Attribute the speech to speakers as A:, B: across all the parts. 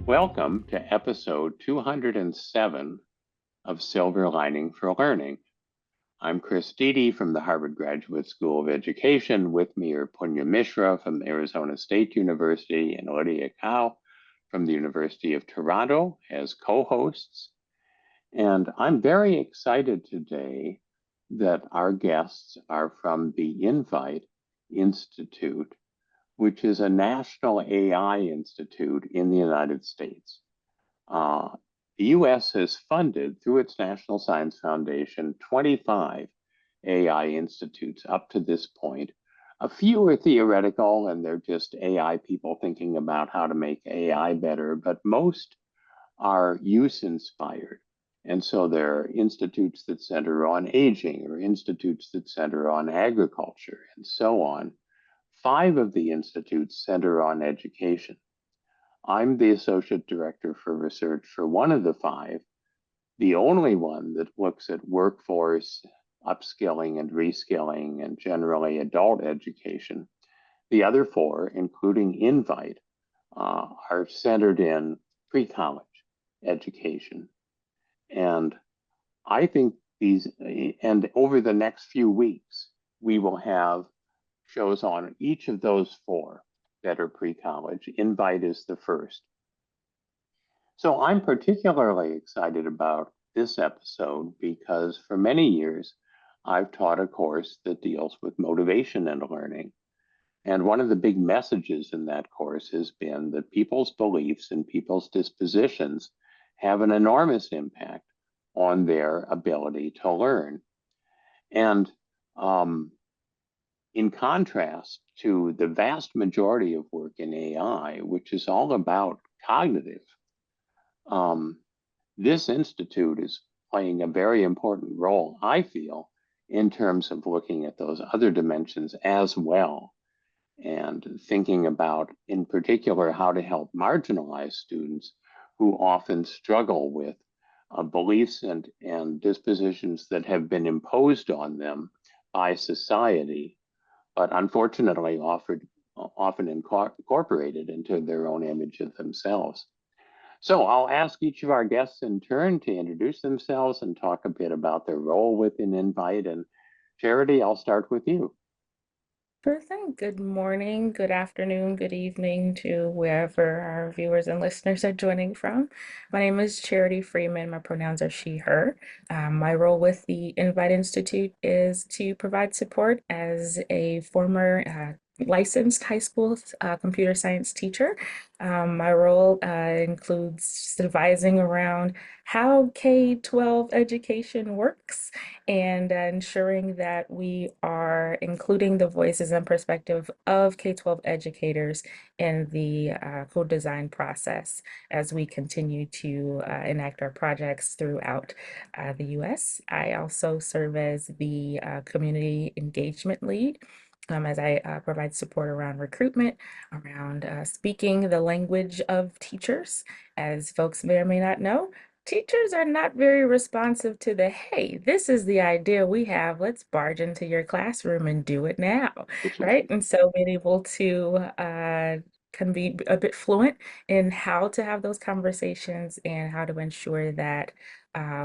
A: Welcome to episode 207 of Silver Lining for Learning. I'm Chris Dede from the Harvard Graduate School of Education. With me are Punya Mishra from Arizona State University and Lydia Kao from the University of Toronto as co-hosts. And I'm very excited today that our guests are from the Invite Institute, which is a national AI institute in the United States. The U.S. has funded, through its National Science Foundation, 25 AI institutes up to this point. A few are theoretical, and they're just AI people thinking about how to make AI better, but most are use-inspired. And so there are institutes that center on aging, or institutes that center on agriculture, and so on. 5 of the institutes center on education. I'm the associate director for research for one of the 5, the only one that looks at workforce upskilling and reskilling and generally adult education. The other 4, including Invite, are centered in pre-college education. And I think and over the next few weeks, we will have shows on each of those 4 that are pre-college. Invite is the first. So I'm particularly excited about this episode because for many years, I've taught a course that deals with motivation and learning. And one of the big messages in that course has been that people's beliefs and people's dispositions have an enormous impact on their ability to learn. And in contrast to the vast majority of work in AI, which is all about cognitive, this institute is playing a very important role, I feel, in terms of looking at those other dimensions as well, and thinking about, in particular, how to help marginalized students who often struggle with beliefs and dispositions that have been imposed on them by society, but unfortunately often incorporated into their own image of themselves. So I'll ask each of our guests in turn to introduce themselves and talk a bit about their role within Invite. And Charity, I'll start with you.
B: Sure thing. Good morning, good afternoon, good evening to wherever our viewers and listeners are joining from. My name is Charity Freeman. My pronouns are she, her. My role with the Invite Institute is to provide support as a former licensed high school computer science teacher. My role includes advising around how K-12 education works and ensuring that we are including the voices and perspective of K-12 educators in the code design process as we continue to enact our projects throughout the US. I also serve as the community engagement lead as I provide support around recruitment, around speaking the language of teachers. As folks may or may not know, teachers are not very responsive to the, hey, this is the idea we have, let's barge into your classroom and do it now, right? And so being able to can be a bit fluent in how to have those conversations and how to ensure that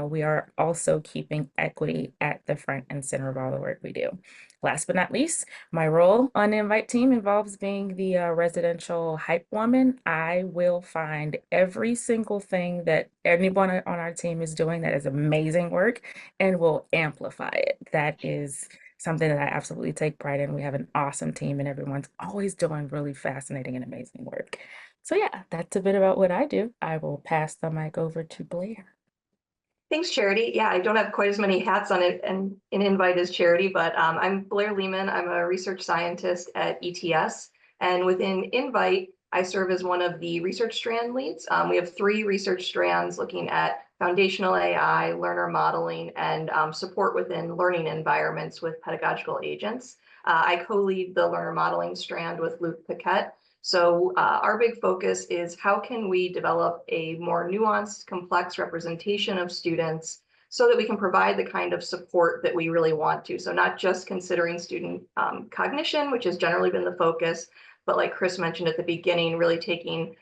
B: we are also keeping equity at the front and center of all the work we do. Last but not least, my role on the Invite team involves being the residential hype woman. I will find every single thing that anyone on our team is doing that is amazing work and will amplify it. That is something that I absolutely take pride in. We have an awesome team and everyone's always doing really fascinating and amazing work. So yeah, that's a bit about what I do. I will pass the mic over to Blair.
C: Thanks, Charity. Yeah, I don't have quite as many hats on it and in Invite as Charity, but I'm Blair Lehman. I'm a research scientist at ETS. And within Invite, I serve as one of the research strand leads. We have 3 research strands looking at foundational AI, learner modeling, and support within learning environments with pedagogical agents. I co-lead the learner modeling strand with Luke Paquette. So our big focus is how can we develop a more nuanced, complex representation of students so that we can provide the kind of support that we really want to. So not just considering student cognition, which has generally been the focus, but like Chris mentioned at the beginning, really taking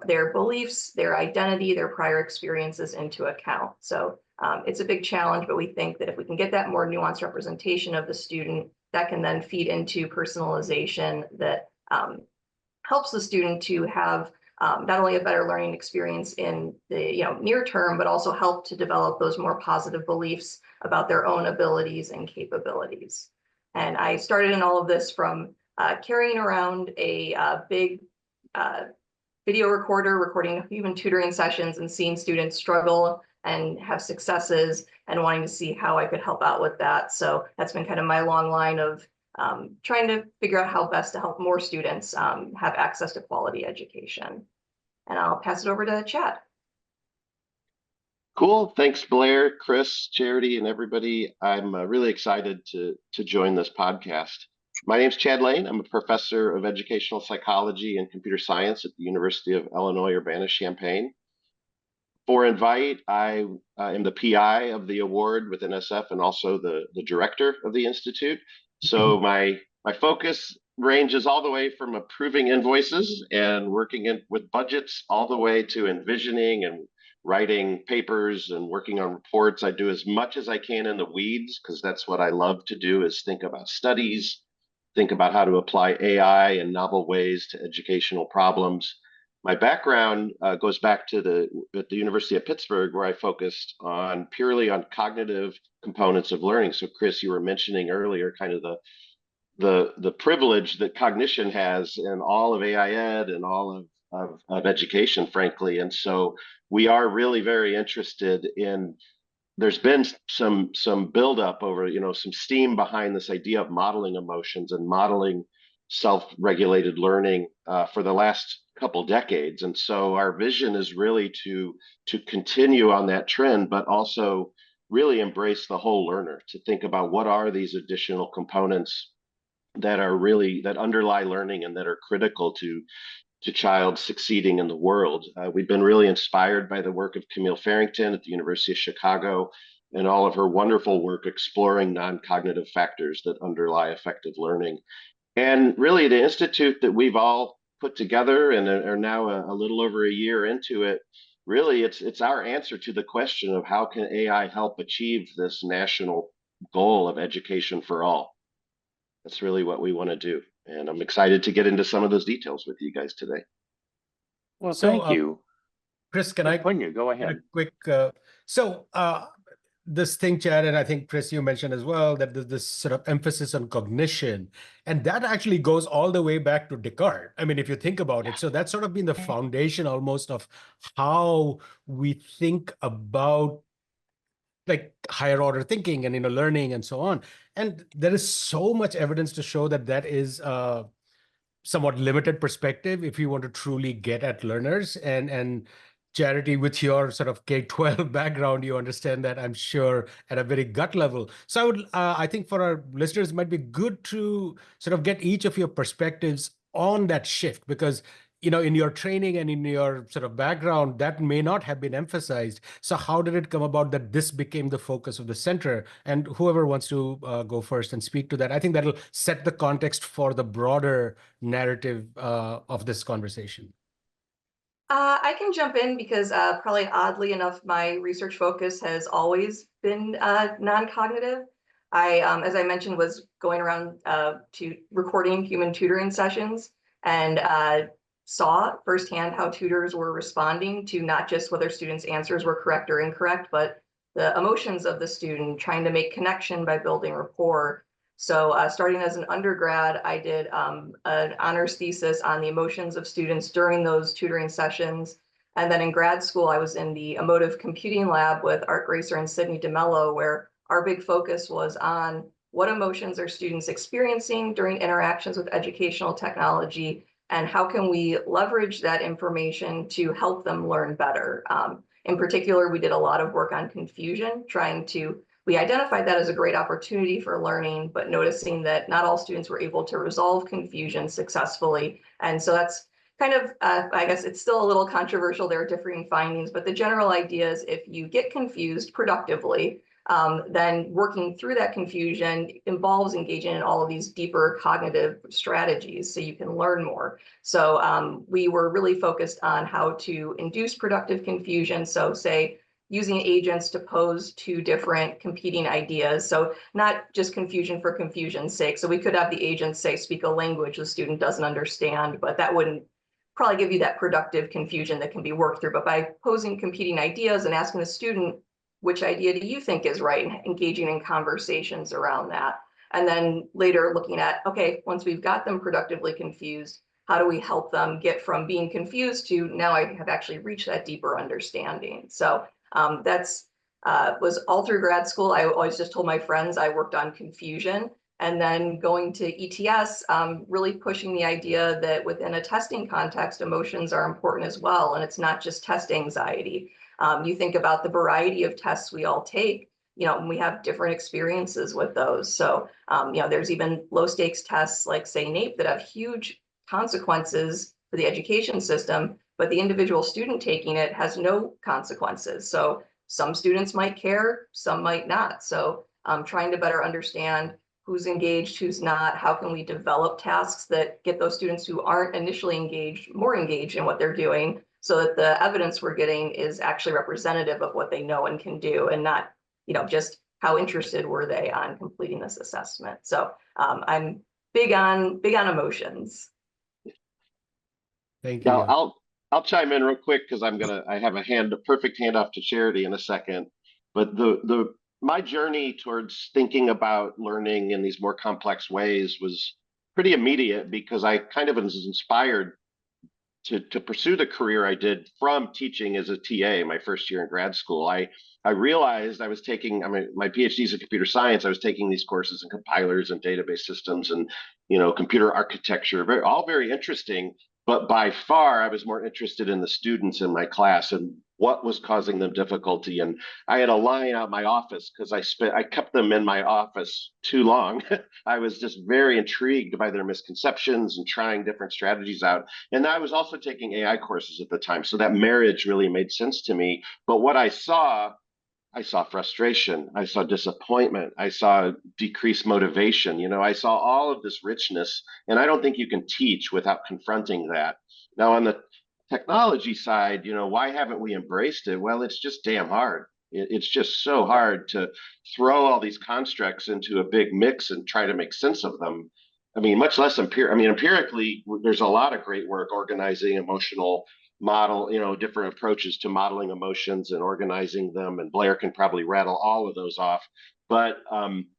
C: their beliefs, their identity, their prior experiences into account. So it's a big challenge, but we think that if we can get that more nuanced representation of the student, that can then feed into personalization that helps the student to have not only a better learning experience in the near term, but also help to develop those more positive beliefs about their own abilities and capabilities. And I started in all of this from carrying around a big video recorder, recording human tutoring sessions and seeing students struggle and have successes and wanting to see how I could help out with that. So that's been kind of my long line of trying to figure out how best to help more students have access to quality education. And I'll pass it over to Chad.
D: Cool. Thanks, Blair, Chris, Charity, and everybody. I'm really excited to join this podcast. My name's Chad Lane. I'm a professor of educational psychology and computer science at the University of Illinois Urbana-Champaign. For Invite, I am the PI of the award with NSF and also the director of the Institute. So my focus ranges all the way from approving invoices and working with budgets all the way to envisioning and writing papers and working on reports. I do as much as I can in the weeds because that's what I love to do, is think about studies, think about how to apply AI in novel ways to educational problems. My background goes back to at the University of Pittsburgh, where I focused purely on cognitive components of learning. So Chris, you were mentioning earlier kind of the privilege that cognition has in all of AI Ed and all of education, frankly. And so we are really very interested in, there's been some buildup over, some steam behind this idea of modeling emotions and modeling self-regulated learning for the last couple decades. And so our vision is really to continue on that trend, but also really embrace the whole learner, to think about what are these additional components that underlie learning and that are critical to child succeeding in the world. We've been really inspired by the work of Camille Farrington at the University of Chicago and all of her wonderful work exploring non-cognitive factors that underlie effective learning. And really the institute that we've all put together and are now a little over a year into it, really it's our answer to the question of how can AI help achieve this national goal of education for all. That's really what we want to do. And I'm excited to get into some of those details with you guys today.
A: Well, thank you.
E: Chris, can I
A: Punya, go ahead.
E: get a quick, this thing, Chad, and I think Chris, you mentioned as well that there's this sort of emphasis on cognition, and that actually goes all the way back to Descartes. I mean, if you think about it, so that's sort of been the foundation almost of how we think about like higher order thinking and learning and so on. And there is so much evidence to show that that is somewhat limited perspective if you want to truly get at learners. And Charity, with your sort of K-12 background, you understand that, I'm sure, at a very gut level. So I think for our listeners, it might be good to sort of get each of your perspectives on that shift, because in your training and in your sort of background, that may not have been emphasized. So how did it come about that this became the focus of the center? And whoever wants to go first and speak to that, I think that'll set the context for the broader narrative of this conversation.
C: I can jump in because probably oddly enough, my research focus has always been non-cognitive. As I mentioned, was going around to recording human tutoring sessions and saw firsthand how tutors were responding to not just whether students' answers were correct or incorrect, but the emotions of the student, trying to make connection by building rapport. So starting as an undergrad, I did an honors thesis on the emotions of students during those tutoring sessions. And then in grad school, I was in the emotive computing lab with Art Gracer and Sydney DeMello, where our big focus was on what emotions are students experiencing during interactions with educational technology, and how can we leverage that information to help them learn better. In particular, we did a lot of work on confusion, we identified that as a great opportunity for learning, but noticing that not all students were able to resolve confusion successfully. And so that's kind of, I guess it's still a little controversial. There are differing findings, but the general idea is if you get confused productively, then working through that confusion involves engaging in all of these deeper cognitive strategies so you can learn more. So we were really focused on how to induce productive confusion. So say using agents to pose two different competing ideas. So not just confusion for confusion's sake. So we could have the agents say, speak a language the student doesn't understand, but that wouldn't probably give you that productive confusion that can be worked through. But by posing competing ideas and asking the student, which idea do you think is right, and engaging in conversations around that. And then later looking at, okay, once we've got them productively confused, how do we help them get from being confused to now I have actually reached that deeper understanding. So that's was all through grad school. I always just told my friends I worked on confusion. And then going to ETS, really pushing the idea that within a testing context, emotions are important as well. And it's not just test anxiety. You think about the variety of tests we all take, and we have different experiences with those. So, there's even low stakes tests like say NAEP that have huge consequences for the education system, but the individual student taking it has no consequences. So some students might care, some might not. So trying to better understand who's engaged, who's not, how can we develop tasks that get those students who aren't initially engaged more engaged in what they're doing, so that the evidence we're getting is actually representative of what they know and can do, and not, just how interested were they on completing this assessment. So I'm big on emotions.
E: Thank
D: Now
E: you.
D: I'll chime in real quick because I have a perfect handoff to Charity in a second. But the my journey towards thinking about learning in these more complex ways was pretty immediate because I kind of was inspired to pursue the career I did from teaching as a TA my first year in grad school. I realized I was taking, my PhD is in computer science. I was taking these courses in compilers and database systems and, computer architecture, all very interesting. But by far, I was more interested in the students in my class and what was causing them difficulty. And I had a line out my office because I kept them in my office too long. I was just very intrigued by their misconceptions and trying different strategies out. And I was also taking AI courses at the time. So that marriage really made sense to me. But what I saw frustration. I saw disappointment. I saw decreased motivation. I saw all of this richness. And I don't think you can teach without confronting that. Now, on the technology side, why haven't we embraced it? Well, it's just damn hard. It's just so hard to throw all these constructs into a big mix and try to make sense of them. Much less empirically, there's a lot of great work organizing emotional model, different approaches to modeling emotions and organizing them. And Blair can probably rattle all of those off. But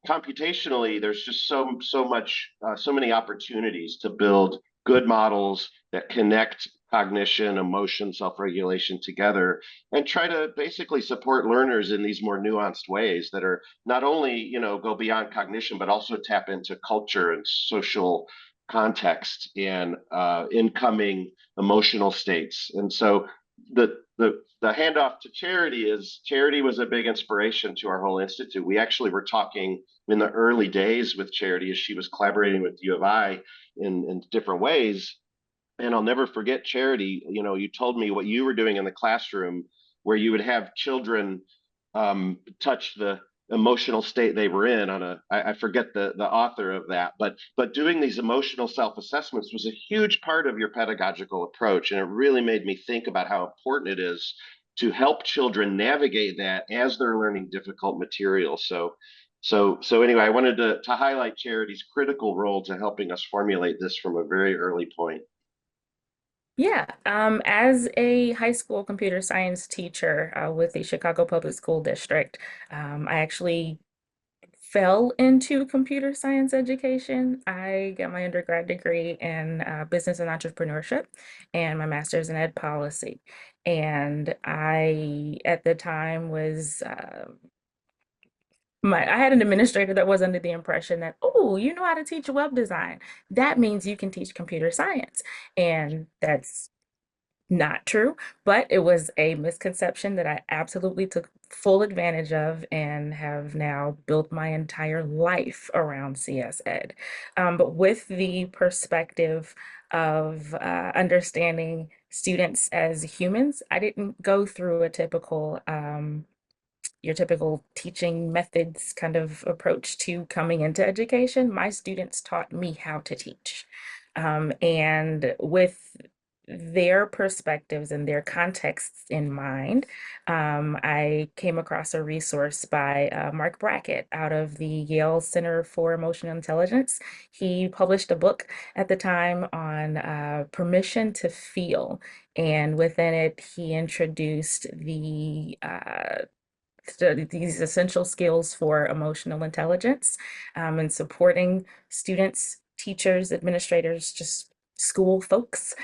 D: computationally, there's just so many opportunities to build good models that connect cognition, emotion, self-regulation together, and try to basically support learners in these more nuanced ways that are not only, go beyond cognition, but also tap into culture and social context and incoming emotional states. And so the handoff to Charity was a big inspiration to our whole institute. We actually were talking in the early days with Charity as she was collaborating with U of I in different ways. And I'll never forget, Charity, you told me what you were doing in the classroom where you would have children touch the emotional state they were in I forget the author of that, but doing these emotional self-assessments was a huge part of your pedagogical approach. And it really made me think about how important it is to help children navigate that as they're learning difficult material. So anyway, I wanted to highlight Charity's critical role to helping us formulate this from a very early point.
B: Yeah, as a high school computer science teacher with the Chicago Public School District, I actually fell into computer science education. I got my undergrad degree in business and entrepreneurship and my master's in ed policy. And I, at the time, was I had an administrator that was under the impression that, oh, you know how to teach web design. That means you can teach computer science. And that's not true, but it was a misconception that I absolutely took full advantage of and have now built my entire life around CS Ed. But with the perspective of understanding students as humans, I didn't go through a typical your typical teaching methods kind of approach to coming into education. My students taught me how to teach. And with their perspectives and their contexts in mind, I came across a resource by Mark Brackett out of the Yale Center for Emotional Intelligence. He published a book at the time on permission to feel, and within it, he introduced these essential skills for emotional intelligence, and supporting students, teachers, administrators, just school folks,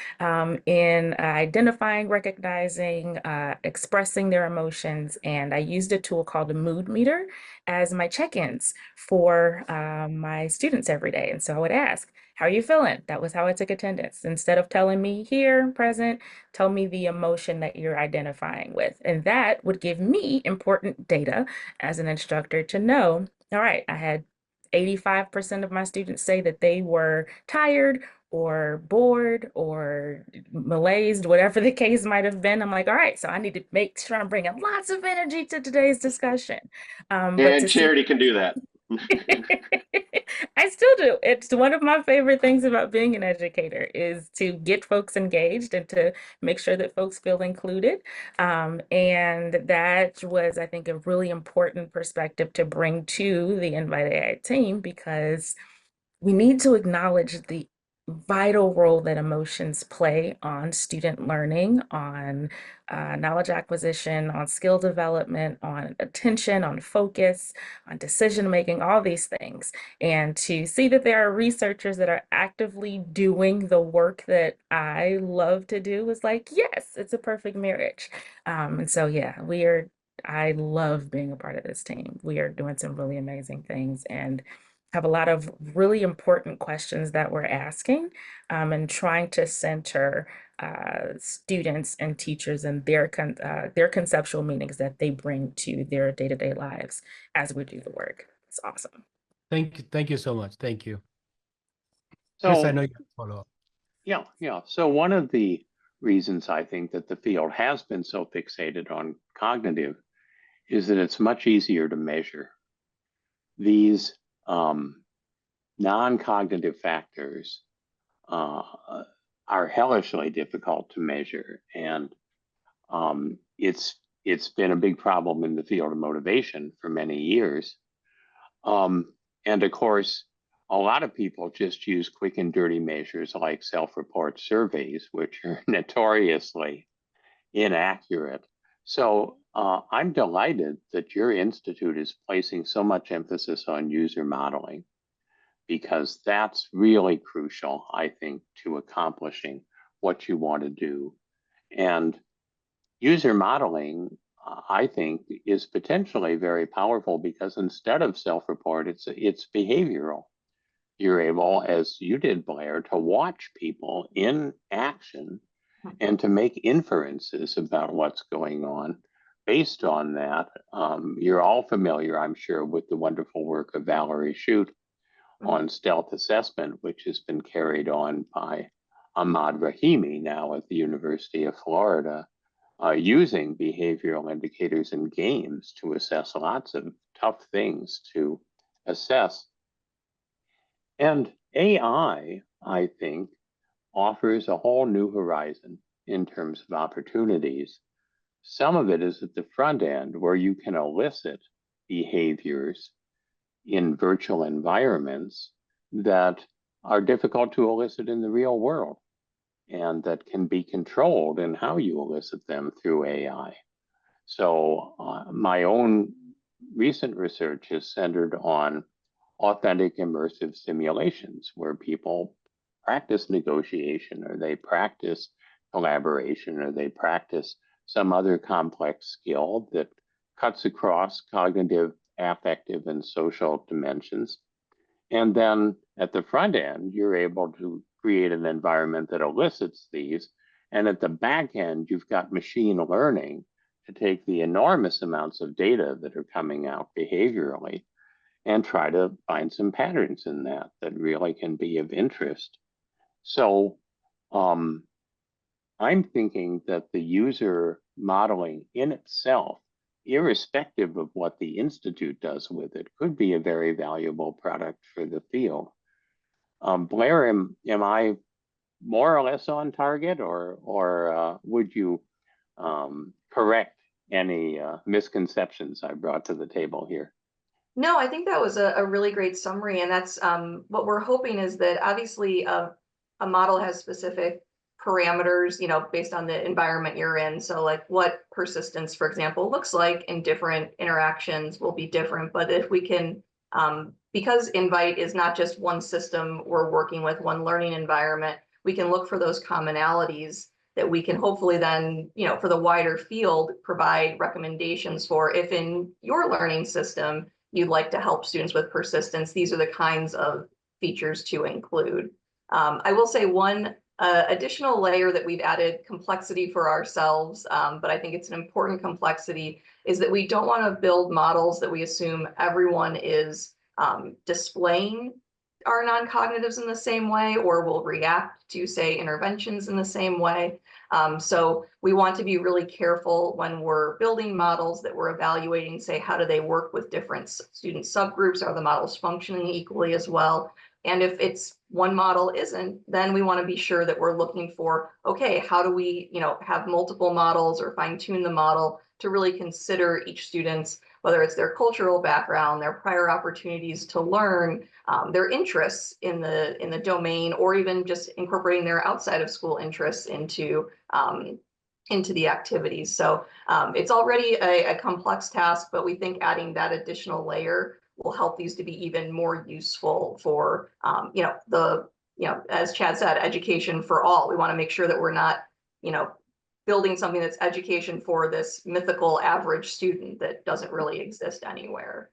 B: in identifying, recognizing, expressing their emotions. And I used a tool called a mood meter as my check-ins for my students every day. And so I would ask, how are you feeling? That was how I took attendance. Instead of telling me here, present, tell me the emotion that you're identifying with. And that would give me important data as an instructor to know, all right, I had 85% of my students say that they were tired or bored or malaised, whatever the case might have been. I'm like, all right, so I need to make sure I'm bringing lots of energy to today's discussion. But
D: And
B: to see
D: Charity can do that.
B: I still do. It's one of my favorite things about being an educator is to get folks engaged and to make sure that folks feel included. And that was, I think, a really important perspective to bring to the Invite AI team, because we need to acknowledge the vital role that emotions play on student learning, on knowledge acquisition, on skill development, on attention, on focus, on decision making, all these things. And to see that there are researchers that are actively doing the work that I love to do was like, yes, it's a perfect marriage. And so, yeah, I love being a part of this team. We are doing some really amazing things and have a lot of really important questions that we're asking, and trying to center students and teachers and their conceptual meanings that they bring to their day-to-day lives as we do the work. It's awesome.
E: Thank you so much. Thank you. Chris, I know
A: So,
E: you have to follow up.
A: yeah. So one of the reasons I think that the field has been so fixated on cognitive is that it's much easier to measure. These non-cognitive factors are hellishly difficult to measure, and it's been a big problem in the field of motivation for many years. And of course, a lot of people just use quick and dirty measures like self-report surveys, which are notoriously inaccurate. So I'm delighted that your institute is placing so much emphasis on user modeling, because that's really crucial, I think, to accomplishing what you want to do. And user modeling, I think, is potentially very powerful because instead of self-report, it's behavioral. You're able, as you did, Blair, to watch people in action and to make inferences about what's going on based on that. You're all familiar, I'm sure, with the wonderful work of Valerie Shute on stealth assessment, which has been carried on by Ahmad Rahimi now at the University of Florida, using behavioral indicators in games to assess lots of tough things to assess. And AI, I think, offers a whole new horizon in terms of opportunities. Some of it is at the front end where you can elicit behaviors in virtual environments that are difficult to elicit in the real world, and that can be controlled in how you elicit them through AI. So my own recent research is centered on authentic immersive simulations where people practice negotiation, or they practice collaboration, or they practice some other complex skill that cuts across cognitive, affective, and social dimensions. And then at the front end, you're able to create an environment that elicits these. And at the back end, you've got machine learning to take the enormous amounts of data that are coming out behaviorally and try to find some patterns in that that really can be of interest. So I'm thinking that the user modeling in itself irrespective of what the institute does with it, could be a very valuable product for the field. Blair, am I more or less on target, or would you correct any misconceptions I brought to the table here?
C: No, I think that was a really great summary. And that's what we're hoping is that obviously a model has specific parameters, based on the environment you're in. So like what persistence, for example, looks like in different interactions will be different. But if we can, because Invite is not just one system we're working with, one learning environment, we can look for those commonalities that we can hopefully then, for the wider field, provide recommendations for. If in your learning system, you'd like to help students with persistence, these are the kinds of features to include. I will say one additional layer that we've added complexity for ourselves, but I think it's an important complexity, is that we don't want to build models that we assume everyone is displaying our non-cognitives in the same way or will react to, say, interventions in the same way. So we want to be really careful when we're building models that we're evaluating, say, how do they work with different student subgroups? Are the models functioning equally as well? And if it's one model isn't, then we want to be sure that we're looking for, okay, how do we, have multiple models or fine tune the model to really consider each student's, whether it's their cultural background, their prior opportunities to learn, their interests in the domain, or even just incorporating their outside of school interests into the activities. So it's already a complex task, but we think adding that additional layer will help these to be even more useful for, as Chad said, education for all. We want to make sure that we're not, building something that's education for this mythical average student that doesn't really exist anywhere.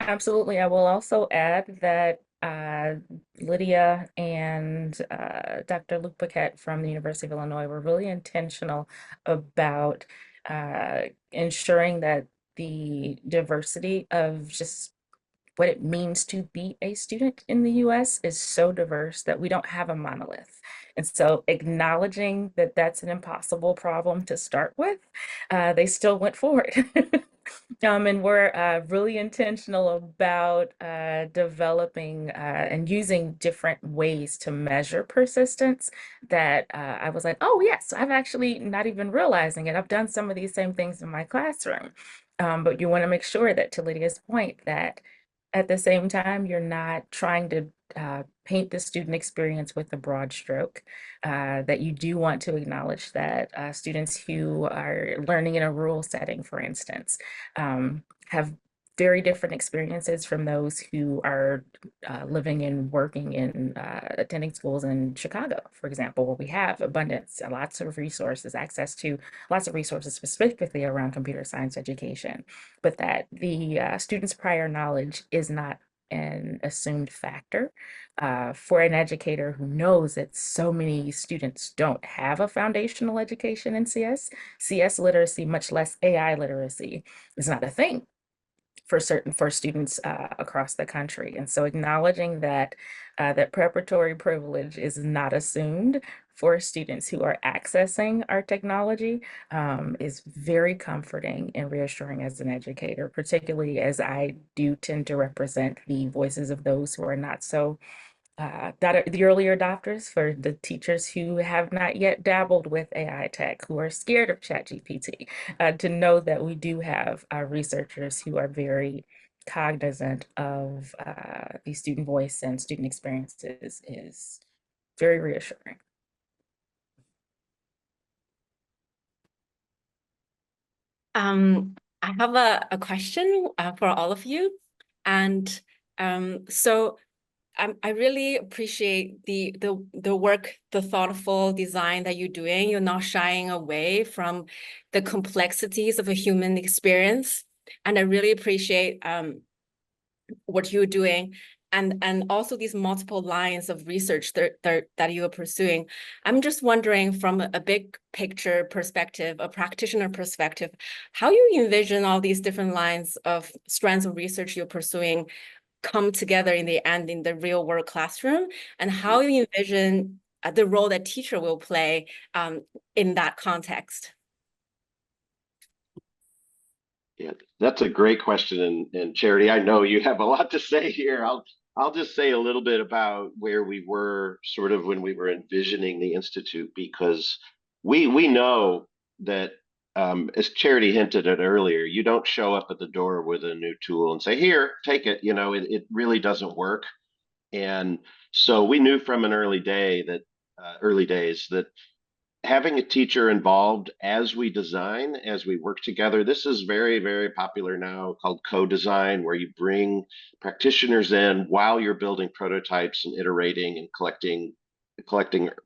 B: Absolutely. I will also add that Lydia and Dr. Luc Paquette from the University of Illinois were really intentional about ensuring that the diversity of just what it means to be a student in the US is so diverse that we don't have a monolith. And so acknowledging that that's an impossible problem to start with, they still went forward. And we're really intentional about developing and using different ways to measure persistence that I was like, oh, yes, I've actually not even realizing it. I've done some of these same things in my classroom. But you want to make sure that, to Lydia's point, that at the same time, you're not trying to paint the student experience with a broad stroke, that you do want to acknowledge that students who are learning in a rural setting, for instance, have very different experiences from those who are living and working in attending schools in Chicago, for example, where we have abundance, lots of resources, access to lots of resources specifically around computer science education, but that the student's prior knowledge is not an assumed factor. For an educator who knows that so many students don't have a foundational education in CS literacy, much less AI literacy, is not a thing for students across the country. And so acknowledging that that preparatory privilege is not assumed for students who are accessing our technology is very comforting and reassuring as an educator, particularly as I do tend to represent the voices of those who are not so the early adopters, for the teachers who have not yet dabbled with AI tech, who are scared of ChatGPT, to know that we do have researchers who are very cognizant of the student voice and student experiences is very reassuring.
F: I have a question for all of you. And so I really appreciate the work, the thoughtful design that you're doing. You're not shying away from the complexities of a human experience. And I really appreciate what you're doing, and also these multiple lines of research that you are pursuing. I'm just wondering, from a big picture perspective, a practitioner perspective, how you envision all these different lines of strands of research you're pursuing come together in the end in the real world classroom, and how you envision the role that teacher will play in that context?
D: Yeah, that's a great question, and Charity, I know you have a lot to say here. I'll just say a little bit about where we were sort of when we were envisioning the institute, because we know that as Charity hinted at earlier, you don't show up at the door with a new tool and say, "Here, take it." You know, it really doesn't work. And so we knew from an early days that having a teacher involved as we design, as we work together. This is very, very popular now, called co-design, where you bring practitioners in while you're building prototypes and iterating and collecting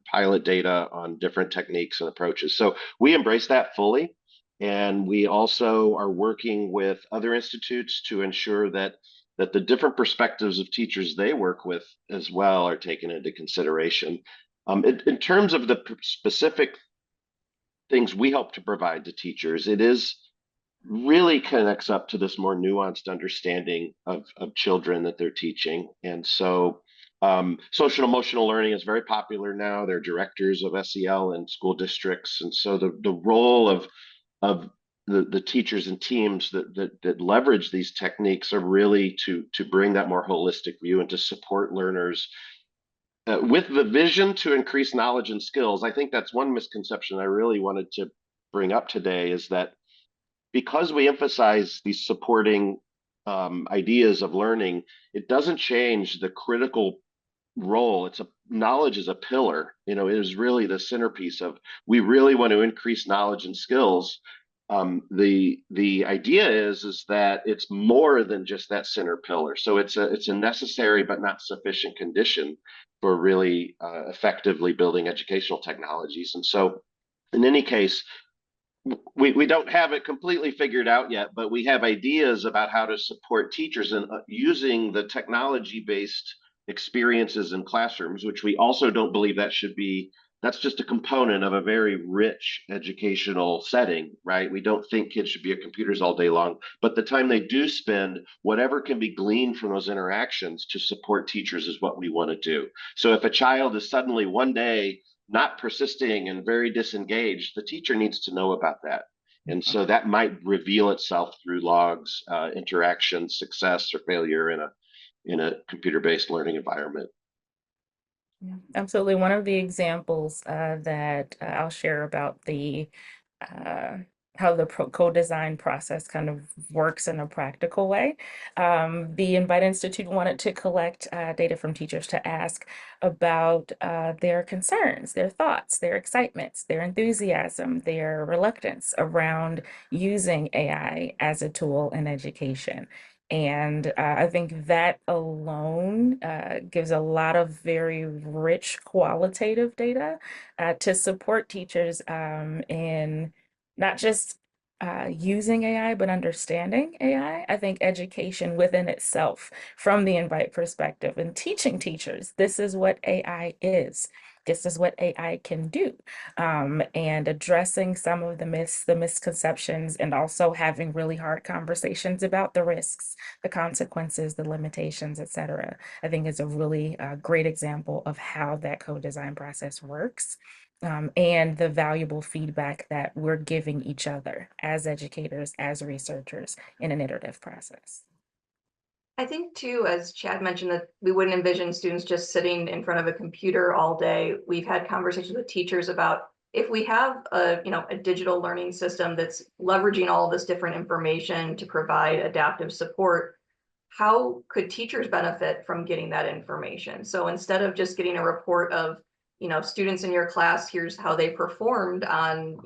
D: pilot data on different techniques and approaches. So we embrace that fully. And we also are working with other institutes to ensure that the different perspectives of teachers they work with as well are taken into consideration. In terms of the specific things we hope to provide to teachers, it is really connects up to this more nuanced understanding of children that they're teaching. And so social emotional learning is very popular now. They're directors of SEL in school districts. And so the role of the teachers and teams that leverage these techniques are really to bring that more holistic view and to support learners with the vision to increase knowledge and skills. I think that's one misconception I really wanted to bring up today, is that because we emphasize these supporting ideas of learning, it doesn't change the critical role. Knowledge is a pillar. You know, it is really the centerpiece of, we really want to increase knowledge and skills. The idea is that it's more than just that center pillar. So it's a necessary but not sufficient condition for really effectively building educational technologies. And so, in any case, we don't have it completely figured out yet, but we have ideas about how to support teachers in using the technology-based experiences in classrooms, which we also don't believe that's just a component of a very rich educational setting, right? We don't think kids should be at computers all day long, but the time they do spend, whatever can be gleaned from those interactions to support teachers is what we want to do. So if a child is suddenly one day not persisting and very disengaged, the teacher needs to know about that. And so that might reveal itself through logs, interaction, success or failure in a computer-based learning environment.
B: Yeah, absolutely. One of the examples that I'll share about how the co-design process kind of works in a practical way. The Invite Institute wanted to collect data from teachers to ask about their concerns, their thoughts, their excitements, their enthusiasm, their reluctance around using AI as a tool in education. And I think that alone gives a lot of very rich qualitative data to support teachers in not just using AI, but understanding AI. I think education within itself, from the Invite perspective, and teaching teachers, this is what AI is. This is what AI can do, and addressing some of the myths, the misconceptions, and also having really hard conversations about the risks, the consequences, the limitations, et cetera. I think is a really great example of how that co-design process works, and the valuable feedback that we're giving each other as educators, as researchers in an iterative process.
C: I think too, as Chad mentioned, that we wouldn't envision students just sitting in front of a computer all day. We've had conversations with teachers about, if we have a digital learning system that's leveraging all this different information to provide adaptive support, how could teachers benefit from getting that information? So instead of just getting a report of, students in your class, here's how they performed on,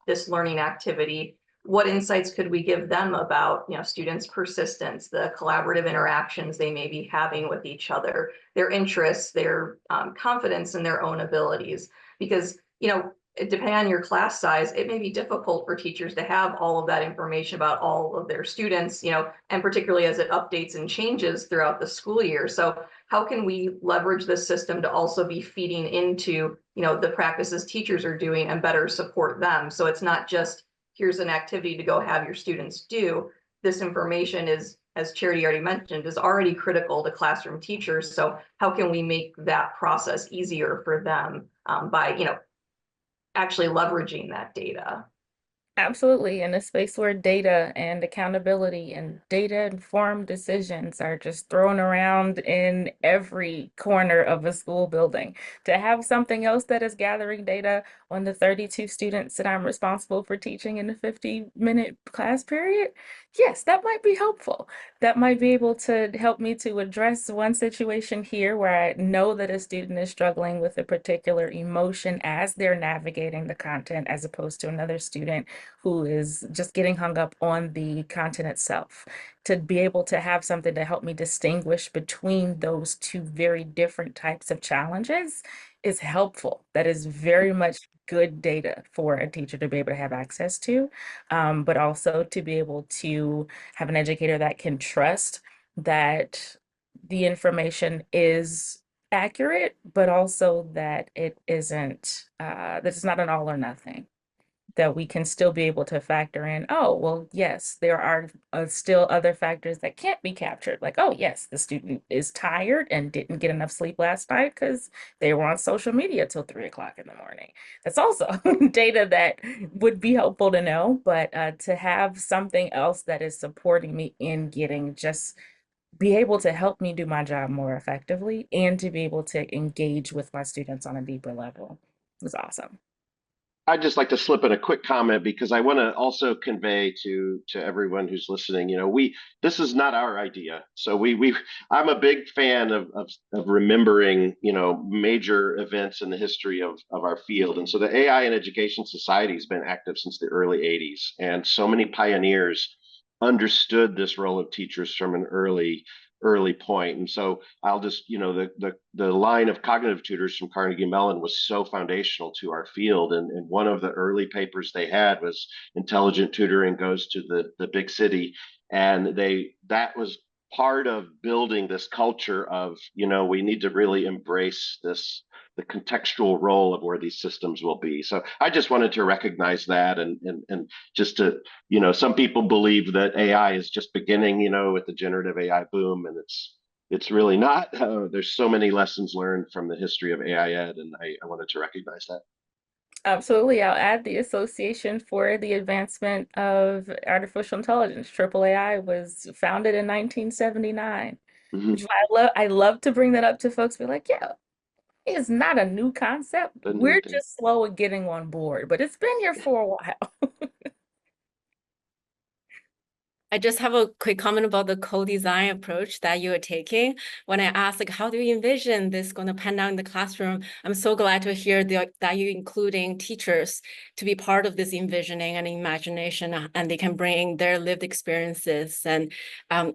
C: this learning activity, what insights could we give them about, students' persistence, the collaborative interactions they may be having with each other, their interests, their confidence in their own abilities? Because, depending on your class size, it may be difficult for teachers to have all of that information about all of their students, and particularly as it updates and changes throughout the school year. So how can we leverage this system to also be feeding into, the practices teachers are doing and better support them? So it's not just, here's an activity to go have your students do. This information is as Charity already mentioned, is already critical to classroom teachers. So how can we make that process easier for them by, actually leveraging that data?
B: Absolutely. In a space where data and accountability and data-informed decisions are just thrown around in every corner of a school building, to have something else that is gathering data on the 32 students that I'm responsible for teaching in a 50-minute class period, yes, that might be helpful. That might be able to help me to address one situation here where I know that a student is struggling with a particular emotion as they're navigating the content, as opposed to another student who is just getting hung up on the content itself. To be able to have something to help me distinguish between those two very different types of challenges is helpful. That is very much good data for a teacher to be able to have access to, but also to be able to have an educator that can trust that the information is accurate, but also that it isn't, that it's not an all or nothing, that we can still be able to factor in, oh, well, yes, there are still other factors that can't be captured. Like, oh, yes, the student is tired and didn't get enough sleep last night because they were on social media till 3 o'clock in the morning. That's also data that would be helpful to know, but to have something else that is supporting me in getting just be able to help me do my job more effectively and to be able to engage with my students on a deeper level was awesome.
D: I'd just like to slip in a quick comment because I want to also convey to everyone who's listening, this is not our idea. So we I'm a big fan of remembering, major events in the history of our field. And so the AI and Education Society has been active since the early 80s, and so many pioneers understood this role of teachers from an early point. And so I'll just, the line of cognitive tutors from Carnegie Mellon was so foundational to our field. And one of the early papers they had was Intelligent Tutoring Goes to the Big City. And that was part of building this culture of, we need to really embrace the contextual role of where these systems will be. So I just wanted to recognize that, and just to, some people believe that AI is just beginning, with the generative AI boom, and it's really not. There's so many lessons learned from the history of AI ed, and I wanted to recognize that.
B: Absolutely. I'll add the Association for the Advancement of Artificial Intelligence. AAAI was founded in 1979,
D: Mhm.
B: which I love to bring that up to folks, be like, yeah, it's not a new concept.
D: The new
B: We're
D: thing.
B: just slow at getting on board, but it's been here for a while.
F: I just have a quick comment about the co-design approach that you are taking. When I asked, like, how do you envision this going to pan out in the classroom? I'm so glad to hear that you're including teachers to be part of this envisioning and imagination, and they can bring their lived experiences and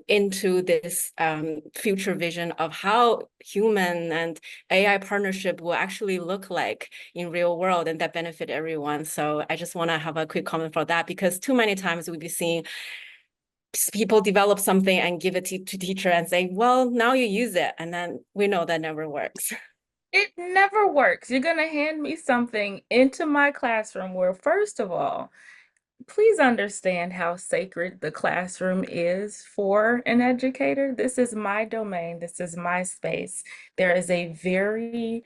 F: into this future vision of how human and AI partnership will actually look like in real world, and that benefit everyone. So I just want to have a quick comment for that, because too many times we'll be seeing people develop something and give it to teacher and say, well, now you use it. And then we know that never works.
B: It never works. You're going to hand me something into my classroom where, first of all, please understand how sacred the classroom is for an educator. This is my domain. This is my space. There is a very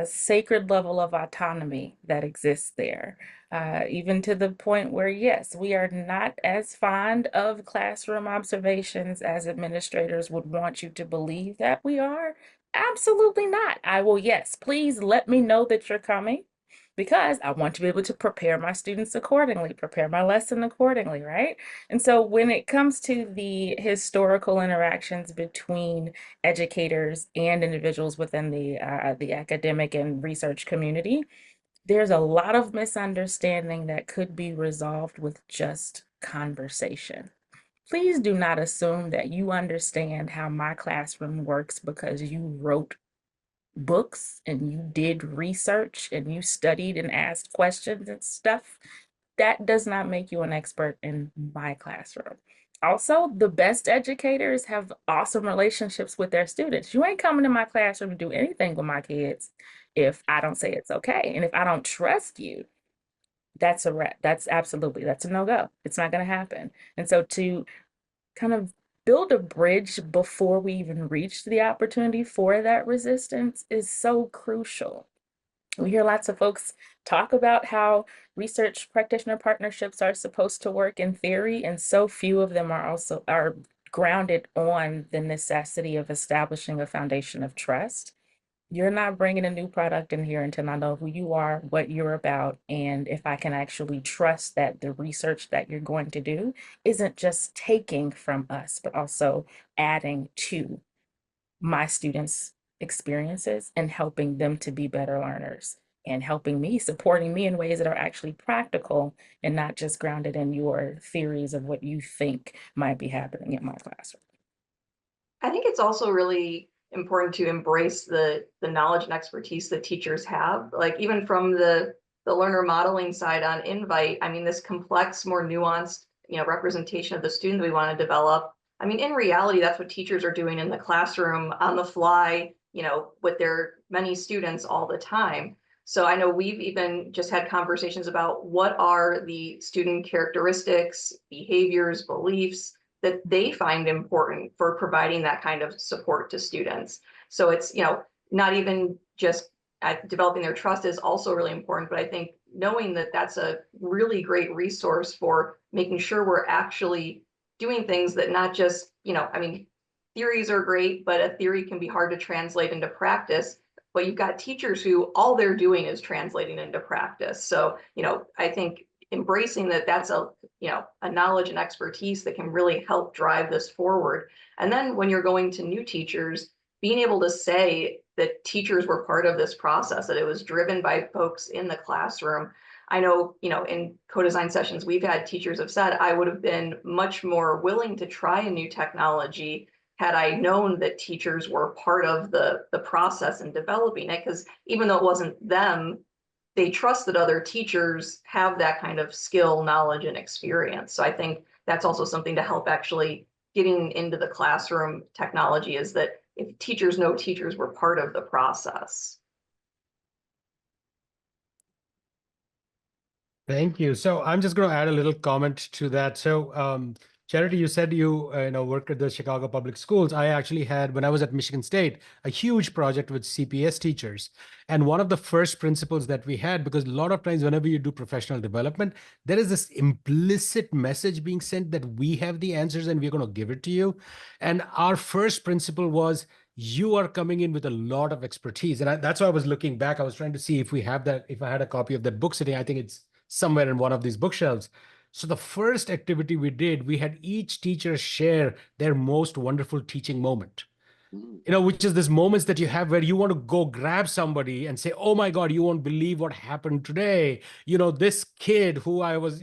B: sacred level of autonomy that exists there, even to the point where, yes, we are not as fond of classroom observations as administrators would want you to believe that we are. Absolutely not. I will, yes, please let me know that you're coming, because I want to be able to prepare my students accordingly, prepare my lesson accordingly, right? And so when it comes to the historical interactions between educators and individuals within the academic and research community, there's a lot of misunderstanding that could be resolved with just conversation. Please do not assume that you understand how my classroom works because you wrote books and you did research and you studied and asked questions and stuff. That does not make you an expert in my classroom. Also, the best educators have awesome relationships with their students. You ain't coming to my classroom to do anything with my kids if I don't say it's okay. And if I don't trust you, that's a wrap. That's a no-go. It's not going to happen. And so to kind of build a bridge before we even reach the opportunity for that resistance is so crucial. We hear lots of folks talk about how research practitioner partnerships are supposed to work in theory, and so few of them are grounded on the necessity of establishing a foundation of trust. You're not bringing a new product in here until I know who you are, what you're about, and if I can actually trust that the research that you're going to do isn't just taking from us, but also adding to my students' experiences and helping them to be better learners and helping me, supporting me in ways that are actually practical and not just grounded in your theories of what you think might be happening in my classroom.
C: I think it's also really important to embrace the knowledge and expertise that teachers have. Like even from the learner modeling side on Invite, I mean, this complex, more nuanced, representation of the student we want to develop. I mean, in reality, that's what teachers are doing in the classroom on the fly, with their many students all the time. So I know we've even just had conversations about what are the student characteristics, behaviors, beliefs that they find important for providing that kind of support to students. So it's, not even just developing their trust is also really important, but I think knowing that that's a really great resource for making sure we're actually doing things that not just, I mean, theories are great, but a theory can be hard to translate into practice. But you've got teachers who all they're doing is translating into practice. So, I think embracing that that's a knowledge and expertise that can really help drive this forward. And then when you're going to new teachers, being able to say that teachers were part of this process, that it was driven by folks in the classroom. I know, in co-design sessions, we've had teachers have said, I would have been much more willing to try a new technology had I known that teachers were part of the process in developing it, because even though it wasn't them, they trust that other teachers have that kind of skill, knowledge, and experience. So I think that's also something to help actually getting into the classroom technology, is that if teachers know teachers were part of the process.
E: Thank you. So I'm just going to add a little comment to that. So, Charity, you said you worked at the Chicago Public Schools. I actually had, when I was at Michigan State, a huge project with CPS teachers. And one of the first principles that we had, because a lot of times whenever you do professional development, there is this implicit message being sent that we have the answers and we're going to give it to you. And our first principle was, you are coming in with a lot of expertise. And that's why I was looking back. I was trying to see if we have that, if I had a copy of that book sitting. I think it's somewhere in one of these bookshelves. So the first activity we did, we had each teacher share their most wonderful teaching moment. Which is this moments that you have where you want to go grab somebody and say, oh my God, you won't believe what happened today. This kid who I was,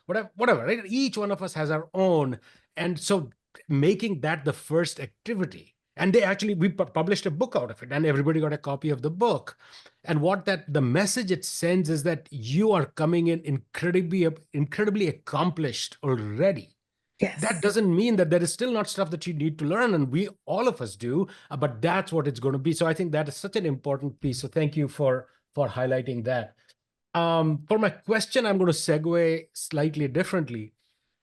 E: whatever, right? Each one of us has our own. And so making that the first activity. And we published a book out of it, and everybody got a copy of the book. And the message it sends is that you are coming in incredibly accomplished already.
B: Yes.
E: That doesn't mean that there is still not stuff that you need to learn, and all of us do, but that's what it's going to be. So I think that is such an important piece. So thank you for highlighting that. For my question, I'm going to segue slightly differently.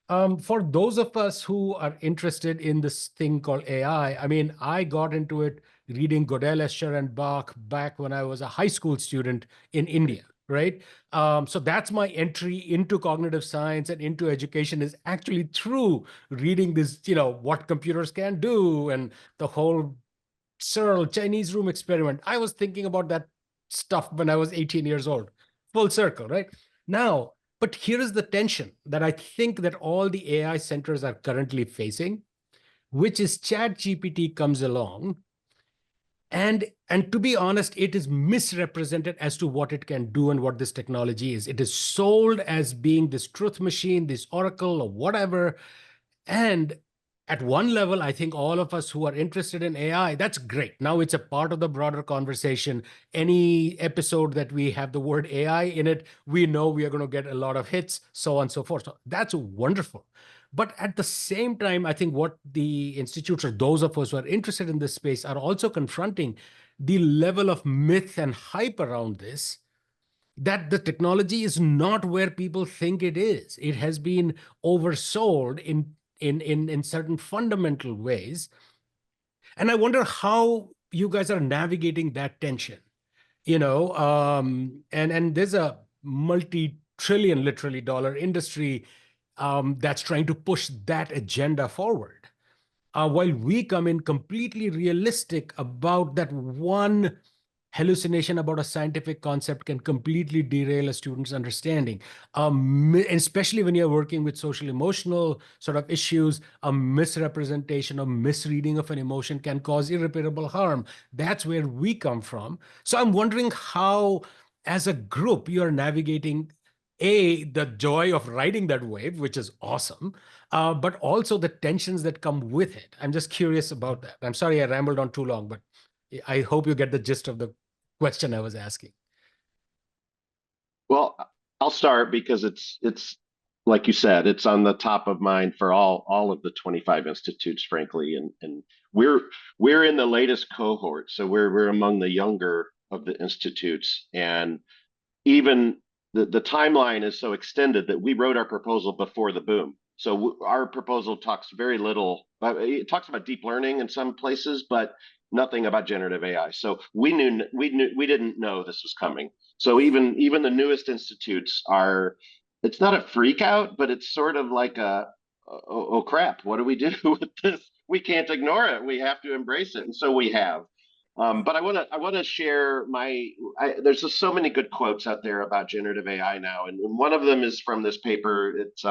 E: For those of us who are interested in this thing called AI, I mean, I got into it reading Godel, Escher, and Bach back when I was a high school student in India, right? So that's my entry into cognitive science and into education, is actually through reading this, what computers can do and the whole Searle Chinese room experiment. I was thinking about that stuff when I was 18 years old. Full circle, right? Now, but here is the tension that I think that all the AI centers are currently facing, which is ChatGPT comes along. And to be honest, it is misrepresented as to what it can do and what this technology is. It is sold as being this truth machine, this oracle or whatever. And at one level, I think all of us who are interested in AI, that's great. Now it's a part of the broader conversation. Any episode that we have the word AI in it, we know we are going to get a lot of hits, so on and so forth. So that's wonderful. But at the same time, I think what the institutes or those of us who are interested in this space are also confronting the level of myth and hype around this, that the technology is not where people think it is. It has been oversold in in certain fundamental ways. And I wonder how you guys are navigating that tension, and there's a multi-trillion, literally, dollar industry that's trying to push that agenda forward. While we come in completely realistic about that one hallucination about a scientific concept can completely derail a student's understanding. Especially when you're working with social emotional sort of issues, a misrepresentation or misreading of an emotion can cause irreparable harm. That's where we come from. So I'm wondering how, as a group, you're navigating the joy of riding that wave, which is awesome, but also the tensions that come with it. I'm just curious about that. I'm sorry I rambled on too long, but I hope you get the gist of the question I was asking.
D: Well, I'll start because it's like you said, it's on the top of mind for all of the 25 institutes, frankly, and we're in the latest cohort, so we're among the younger of the institutes, and even the timeline is so extended that we wrote our proposal before the boom. So our proposal talks very little. It talks about deep learning in some places, but nothing about generative AI. So we didn't know this was coming. So even the newest institutes are. It's not a freak out, but it's sort of like oh crap, what do we do with this? We can't ignore it. We have to embrace it, and so we have. But I want to share there's just so many good quotes out there about generative AI now, and one of them is from this paper. It's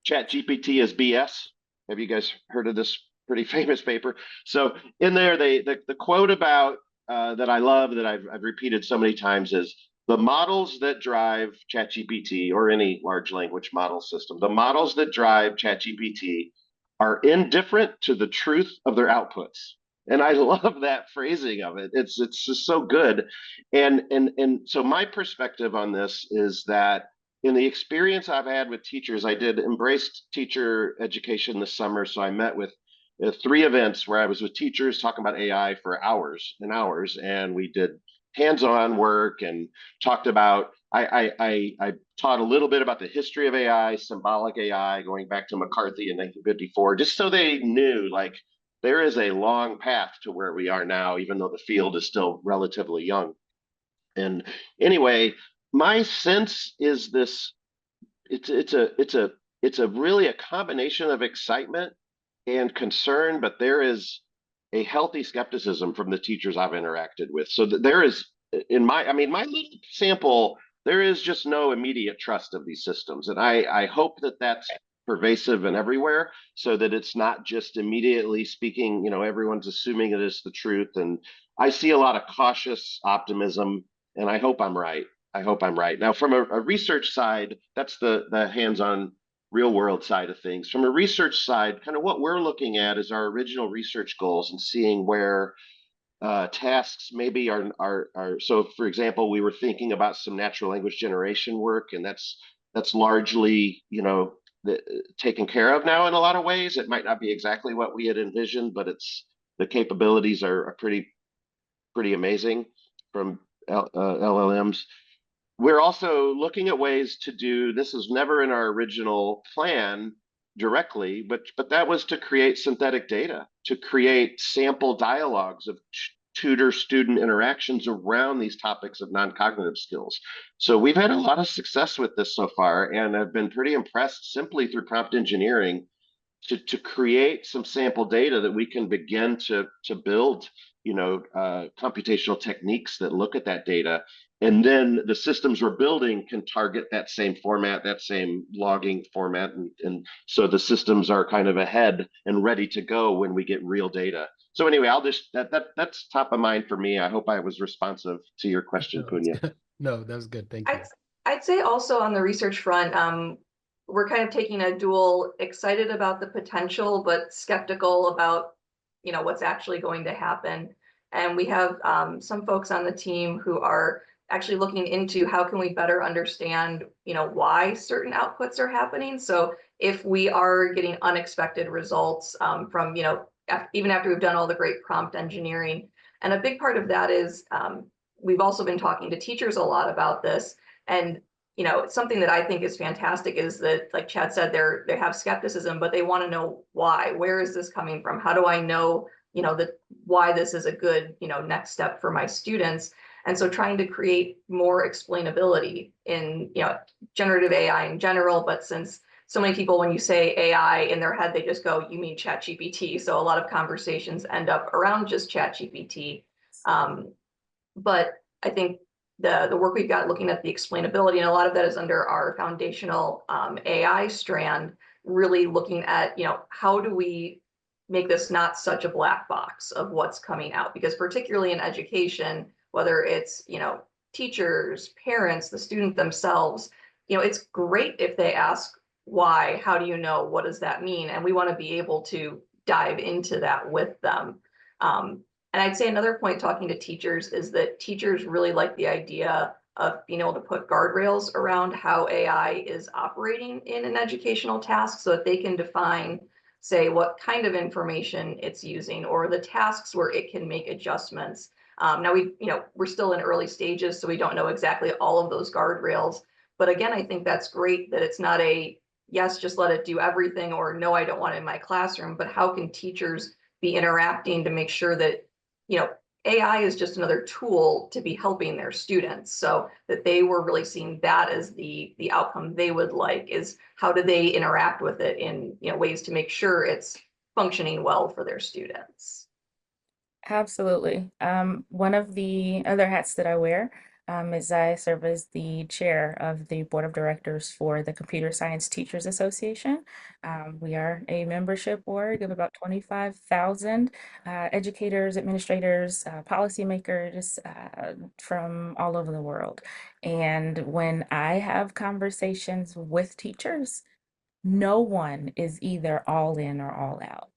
D: Chat GPT is BS. Have you guys heard of this pretty famous paper? So in there, the quote about that I love that I've repeated so many times is the models that drive ChatGPT or any large language model system. The models that drive ChatGPT are indifferent to the truth of their outputs. And I love that phrasing of it. It's just so good. And so my perspective on this is that in the experience I've had with teachers, I did embraced teacher education this summer. So I met with 3 events where I was with teachers talking about AI for hours and hours, and we did hands-on work and talked about. I taught a little bit about the history of AI, symbolic AI, going back to McCarthy in 1954, just so they knew like there is a long path to where we are now, even though the field is still relatively young. And anyway, my sense is this: it's a really a combination of excitement and concern, but there is a healthy skepticism from the teachers I've interacted with. So there is, my little sample, there is just no immediate trust of these systems, and I hope that that's pervasive and everywhere, so that it's not just immediately speaking. Everyone's assuming it is the truth, and I see a lot of cautious optimism, and I hope I'm right. I hope I'm right. Now, from a research side, that's the hands-on real world side of things. From a research side, kind of what we're looking at is our original research goals and seeing where tasks maybe are. So, for example, we were thinking about some natural language generation work, and that's largely taken care of now in a lot of ways. It might not be exactly what we had envisioned, but the capabilities are pretty amazing from LLMs. We're also looking at ways to do this. Is never in our original plan directly, but that was to create synthetic data, to create sample dialogues of tutor-student interactions around these topics of non-cognitive skills. So we've had a lot of success with this so far, and I've been pretty impressed simply through prompt engineering to create some sample data that we can begin to build computational techniques that look at that data, and then the systems we're building can target that same format, that same logging format, and so the systems are kind of ahead and ready to go when we get real data. So anyway, I'll just that's top of mind for me. I hope I was responsive to your question, Punya.
E: No, that was good. Thank you.
C: I'd say also on the research front, we're kind of taking a dual excited about the potential, but skeptical about, what's actually going to happen. And we have some folks on the team who are actually looking into how can we better understand, why certain outputs are happening. So if we are getting unexpected results from, even after we've done all the great prompt engineering. And a big part of that is we've also been talking to teachers a lot about this. And something that I think is fantastic is that, like Chad said, they have skepticism, but they want to know why. Where is this coming from? How do I know, that why this is a good, next step for my students? And so trying to create more explainability in, generative AI in general, but since so many people, when you say AI in their head, they just go, you mean ChatGPT. So a lot of conversations end up around just ChatGPT. But I think the work we've got looking at the explainability, and a lot of that is under our foundational AI strand, really looking at, how do we make this not such a black box of what's coming out? Because particularly in education, whether it's, teachers, parents, the student themselves, it's great if they ask why, how do you know, what does that mean? And we want to be able to dive into that with them. And I'd say another point talking to teachers is that teachers really like the idea of being able to put guardrails around how AI is operating in an educational task so that they can define, say, what kind of information it's using or the tasks where it can make adjustments. Now we're still in early stages, so we don't know exactly all of those guardrails. But again, I think that's great that it's not a yes, just let it do everything, or no, I don't want it in my classroom. But how can teachers be interacting to make sure that AI is just another tool to be helping their students, so that they were really seeing that as the outcome they would like, is how do they interact with it in ways to make sure it's functioning well for their students.
B: Absolutely. One of the other hats that I wear is I serve as the chair of the board of directors for the Computer Science Teachers Association. We are a membership board of about 25,000 educators, administrators, policymakers from all over the world. And when I have conversations with teachers, no one is either all in or all out.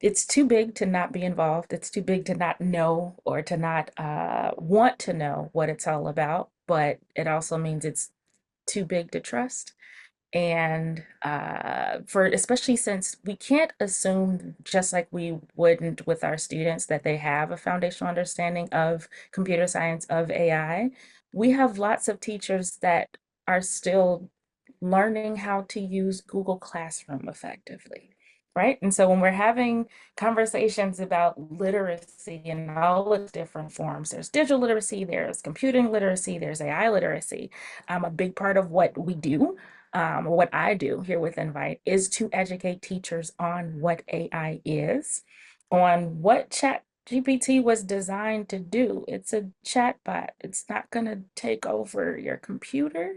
B: It's too big to not be involved. It's too big to not know or to not want to know what it's all about. But it also means it's too big to trust. And for especially since we can't assume, just like we wouldn't with our students, that they have a foundational understanding of computer science, of AI, we have lots of teachers that are still learning how to use Google Classroom effectively. Right. And so when we're having conversations about literacy in all its different forms, there's digital literacy, there's computing literacy, there's AI literacy. A big part of what we do, or what I do here with Invite, is to educate teachers on what AI is, on what ChatGPT was designed to do. It's a chatbot. It's not going to take over your computer.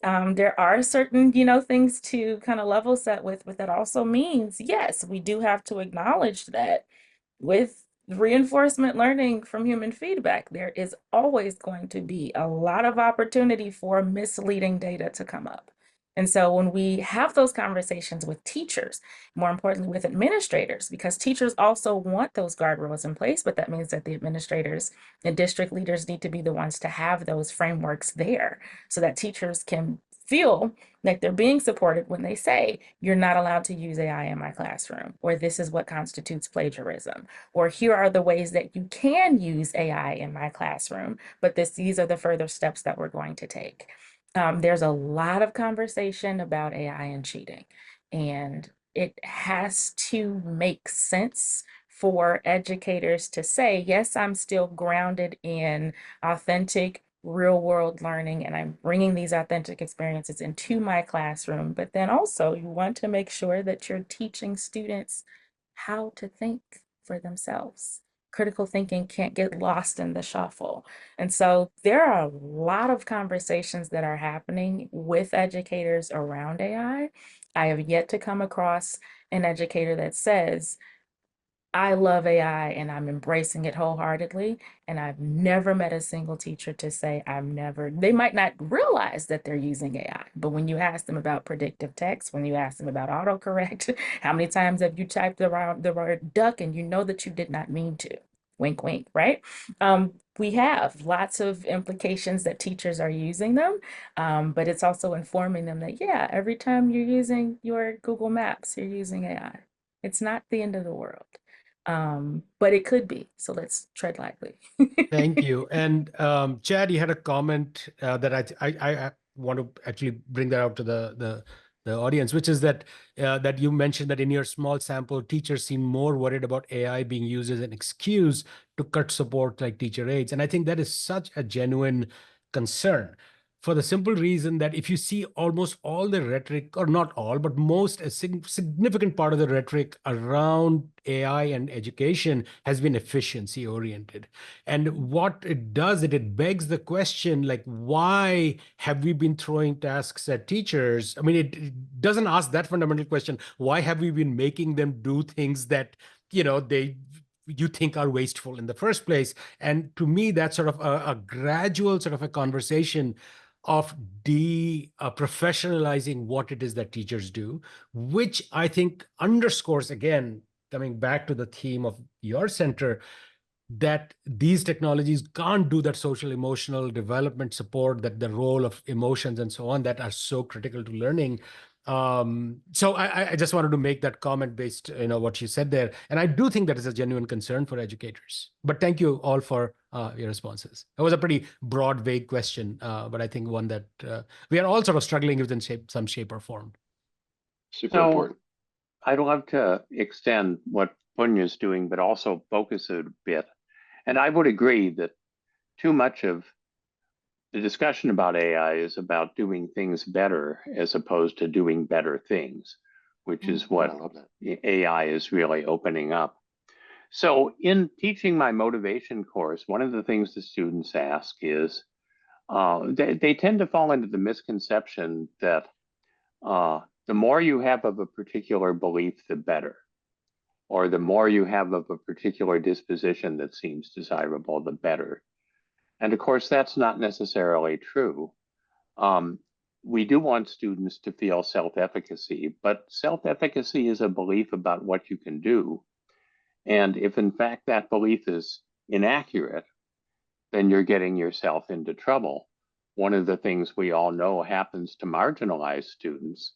B: There are certain, things to kind of level set with, but that also means, yes, we do have to acknowledge that with reinforcement learning from human feedback, there is always going to be a lot of opportunity for misleading data to come up. And so when we have those conversations with teachers, more importantly with administrators, because teachers also want those guardrails in place, but that means that the administrators and district leaders need to be the ones to have those frameworks there so that teachers can feel like they're being supported when they say, you're not allowed to use AI in my classroom, or this is what constitutes plagiarism, or here are the ways that you can use AI in my classroom, but these are the further steps that we're going to take. There's a lot of conversation about AI and cheating, and it has to make sense for educators to say, yes, I'm still grounded in authentic real world learning, and I'm bringing these authentic experiences into my classroom. But then also you want to make sure that you're teaching students how to think for themselves. Critical thinking can't get lost in the shuffle. And so there are a lot of conversations that are happening with educators around AI. I have yet to come across an educator that says, I love AI and I'm embracing it wholeheartedly. And I've never met a single teacher to say they might not realize that they're using AI, but when you ask them about predictive text, when you ask them about autocorrect, how many times have you typed the word duck and you know that you did not mean to? Wink, wink, right? We have lots of implications that teachers are using them, but it's also informing them that, yeah, every time you're using your Google Maps, you're using AI. It's not the end of the world. But it could be. So let's tread lightly.
E: Thank you. And Chad, you had a comment that I want to actually bring that out to the audience, which is that that you mentioned that in your small sample, teachers seem more worried about AI being used as an excuse to cut support like teacher aides. And I think that is such a genuine concern, for the simple reason that if you see almost all the rhetoric, or not all, but most, a significant part of the rhetoric around AI and education has been efficiency oriented. And what it does, it begs the question, like, why have we been throwing tasks at teachers? I mean, it doesn't ask that fundamental question. Why have we been making them do things that, you think are wasteful in the first place? And to me, that's sort of a gradual sort of a conversation of professionalizing what it is that teachers do, which I think underscores, again, coming back to the theme of your center, that these technologies can't do that social emotional development support, that the role of emotions and so on that are so critical to learning. So I just wanted to make that comment based, what you said there. And I do think that is a genuine concern for educators. But thank you all for your responses. It was a pretty broad, vague question, but I think one that we are all sort of struggling with in some shape or form.
D: Super
A: So
D: important.
A: I'd love to extend what Punya's doing, but also focus it a bit. And I would agree that too much of the discussion about AI is about doing things better as opposed to doing better things, which is what
D: I love that.
A: AI is really opening up. So in teaching my motivation course, one of the things the students ask is, they tend to fall into the misconception that the more you have of a particular belief, the better, or the more you have of a particular disposition that seems desirable, the better. And of course, that's not necessarily true. We do want students to feel self-efficacy, but self-efficacy is a belief about what you can do. And if in fact that belief is inaccurate, then you're getting yourself into trouble. One of the things we all know happens to marginalized students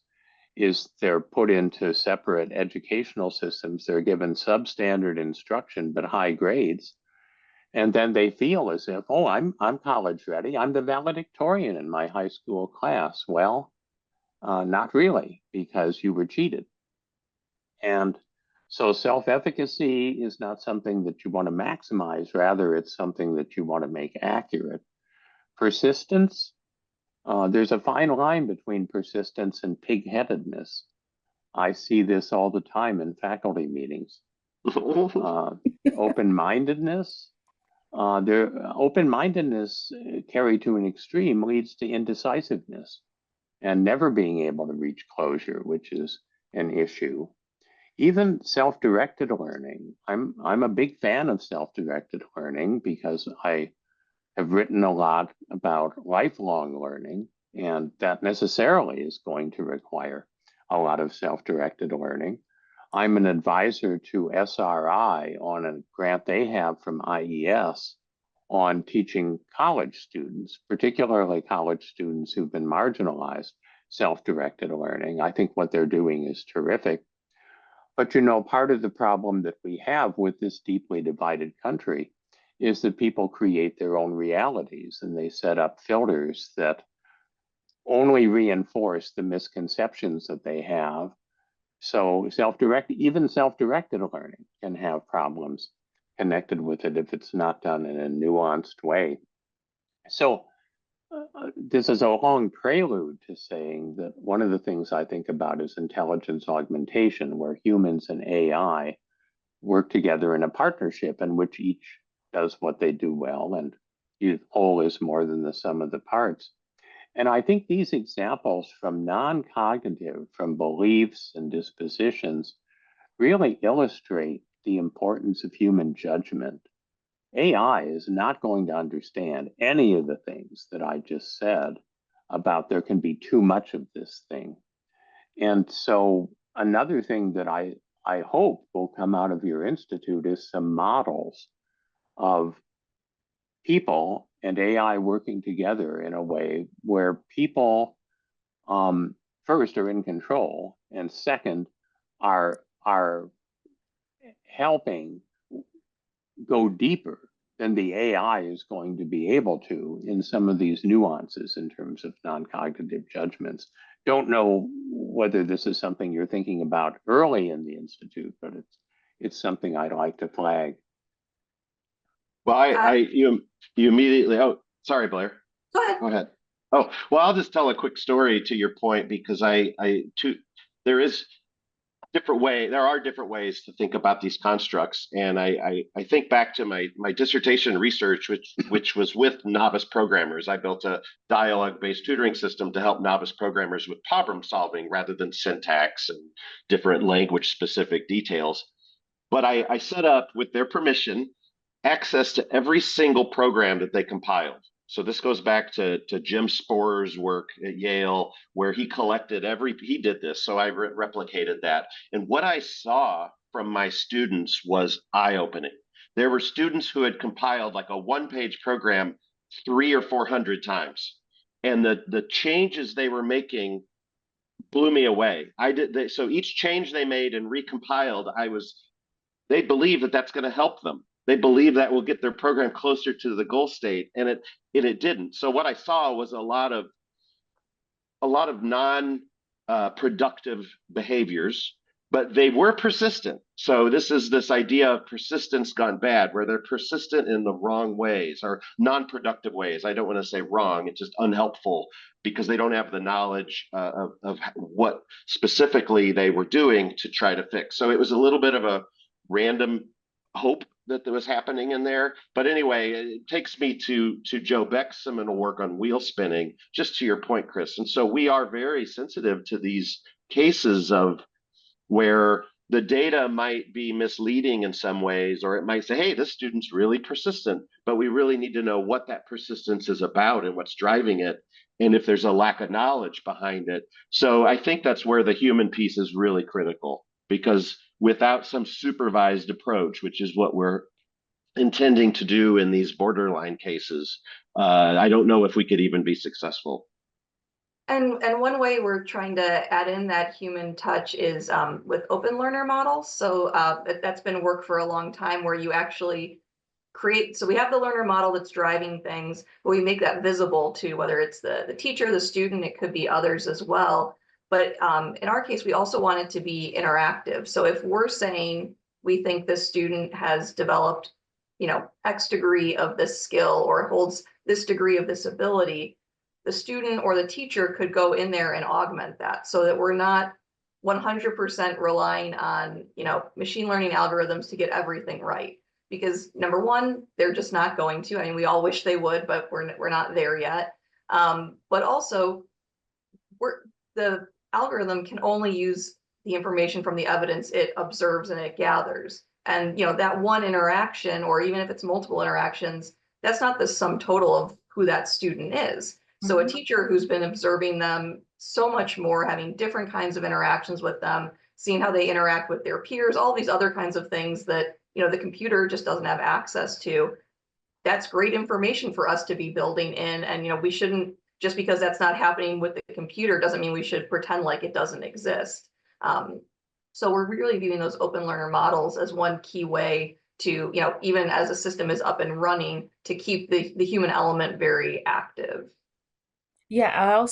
A: is they're put into separate educational systems. They're given substandard instruction, but high grades. And then they feel as if, oh, I'm college ready. I'm the valedictorian in my high school class. Well, not really, because you were cheated. And so self-efficacy is not something that you want to maximize. Rather, it's something that you want to make accurate. Persistence, there's a fine line between persistence and pig-headedness. I see this all the time in faculty meetings. Open-mindedness, open-mindedness carried to an extreme leads to indecisiveness and never being able to reach closure, which is an issue. Even self-directed learning. I'm a big fan of self-directed learning because I have written a lot about lifelong learning, and that necessarily is going to require a lot of self-directed learning. I'm an advisor to SRI on a grant they have from IES on teaching college students, particularly college students who've been marginalized, self-directed learning. I think what they're doing is terrific. But part of the problem that we have with this deeply divided country is that people create their own realities and they set up filters that only reinforce the misconceptions that they have. So even self-directed learning can have problems connected with it if it's not done in a nuanced way. So this is a long prelude to saying that one of the things I think about is intelligence augmentation, where humans and AI work together in a partnership in which each does what they do well, and the whole is more than the sum of the parts. And I think these examples from non-cognitive, from beliefs and dispositions, really illustrate the importance of human judgment. AI is not going to understand any of the things that I just said about there can be too much of this thing. And so another thing that I hope will come out of your institute is some models of people and AI working together in a way where people, first, are in control, and second, are helping go deeper than the AI is going to be able to in some of these nuances in terms of non-cognitive judgments. Don't know whether this is something you're thinking about early in the institute, but it's something I'd like to flag.
D: Well, you immediately. Oh, sorry, Blair.
C: Go ahead.
D: Go ahead. Oh, well, I'll just tell a quick story to your point because there is there are different ways to think about these constructs, and I think back to my dissertation research, which was with novice programmers. I built a dialogue-based tutoring system to help novice programmers with problem solving rather than syntax and different language-specific details. But I set up, with their permission, access to every single program that they compiled. So this goes back to Jim Sporer's work at Yale, where he collected he did this. So I replicated that. And what I saw from my students was eye-opening. There were students who had compiled like a one-page program 300 or 400 times. And the changes they were making blew me away. So each change they made and recompiled, they believe that that's going to help them. They believe that will get their program closer to the goal state, and it didn't. So what I saw was a lot of non productive behaviors, but they were persistent. So this is this idea of persistence gone bad, where they're persistent in the wrong ways or non-productive ways. I don't want to say wrong; it's just unhelpful because they don't have the knowledge of what specifically they were doing to try to fix. So it was a little bit of a random hope that was happening in there. But anyway, it takes me to Joe Beck's seminal work on wheel spinning, just to your point, Chris. And so we are very sensitive to these cases of where the data might be misleading in some ways, or it might say, hey, this student's really persistent, but we really need to know what that persistence is about and what's driving it, and if there's a lack of knowledge behind it. So I think that's where the human piece is really critical, because without some supervised approach, which is what we're intending to do in these borderline cases, I don't know if we could even be successful.
C: And one way we're trying to add in that human touch is with open learner models. So that's been work for a long time, where you actually create, so we have the learner model that's driving things, but we make that visible to whether it's the teacher, the student, it could be others as well. But in our case, we also want it to be interactive. So if we're saying we think this student has developed, X degree of this skill or holds this degree of this ability, the student or the teacher could go in there and augment that, so that we're not 100% relying on, machine learning algorithms to get everything right. Because number one, they're just not going to. I mean, we all wish they would, but we're not there yet. But also, the algorithm can only use the information from the evidence it observes and it gathers. And that one interaction, or even if it's multiple interactions, that's not the sum total of who that student is. So a teacher who's been observing them so much more, having different kinds of interactions with them, seeing how they interact with their peers, all these other kinds of things that the computer just doesn't have access to. That's great information for us to be building in, and we shouldn't, just because that's not happening with the computer doesn't mean we should pretend like it doesn't exist. So we're really viewing those open learner models as one key way to, even as a system is up and running, to keep the human element very active.
B: Yeah,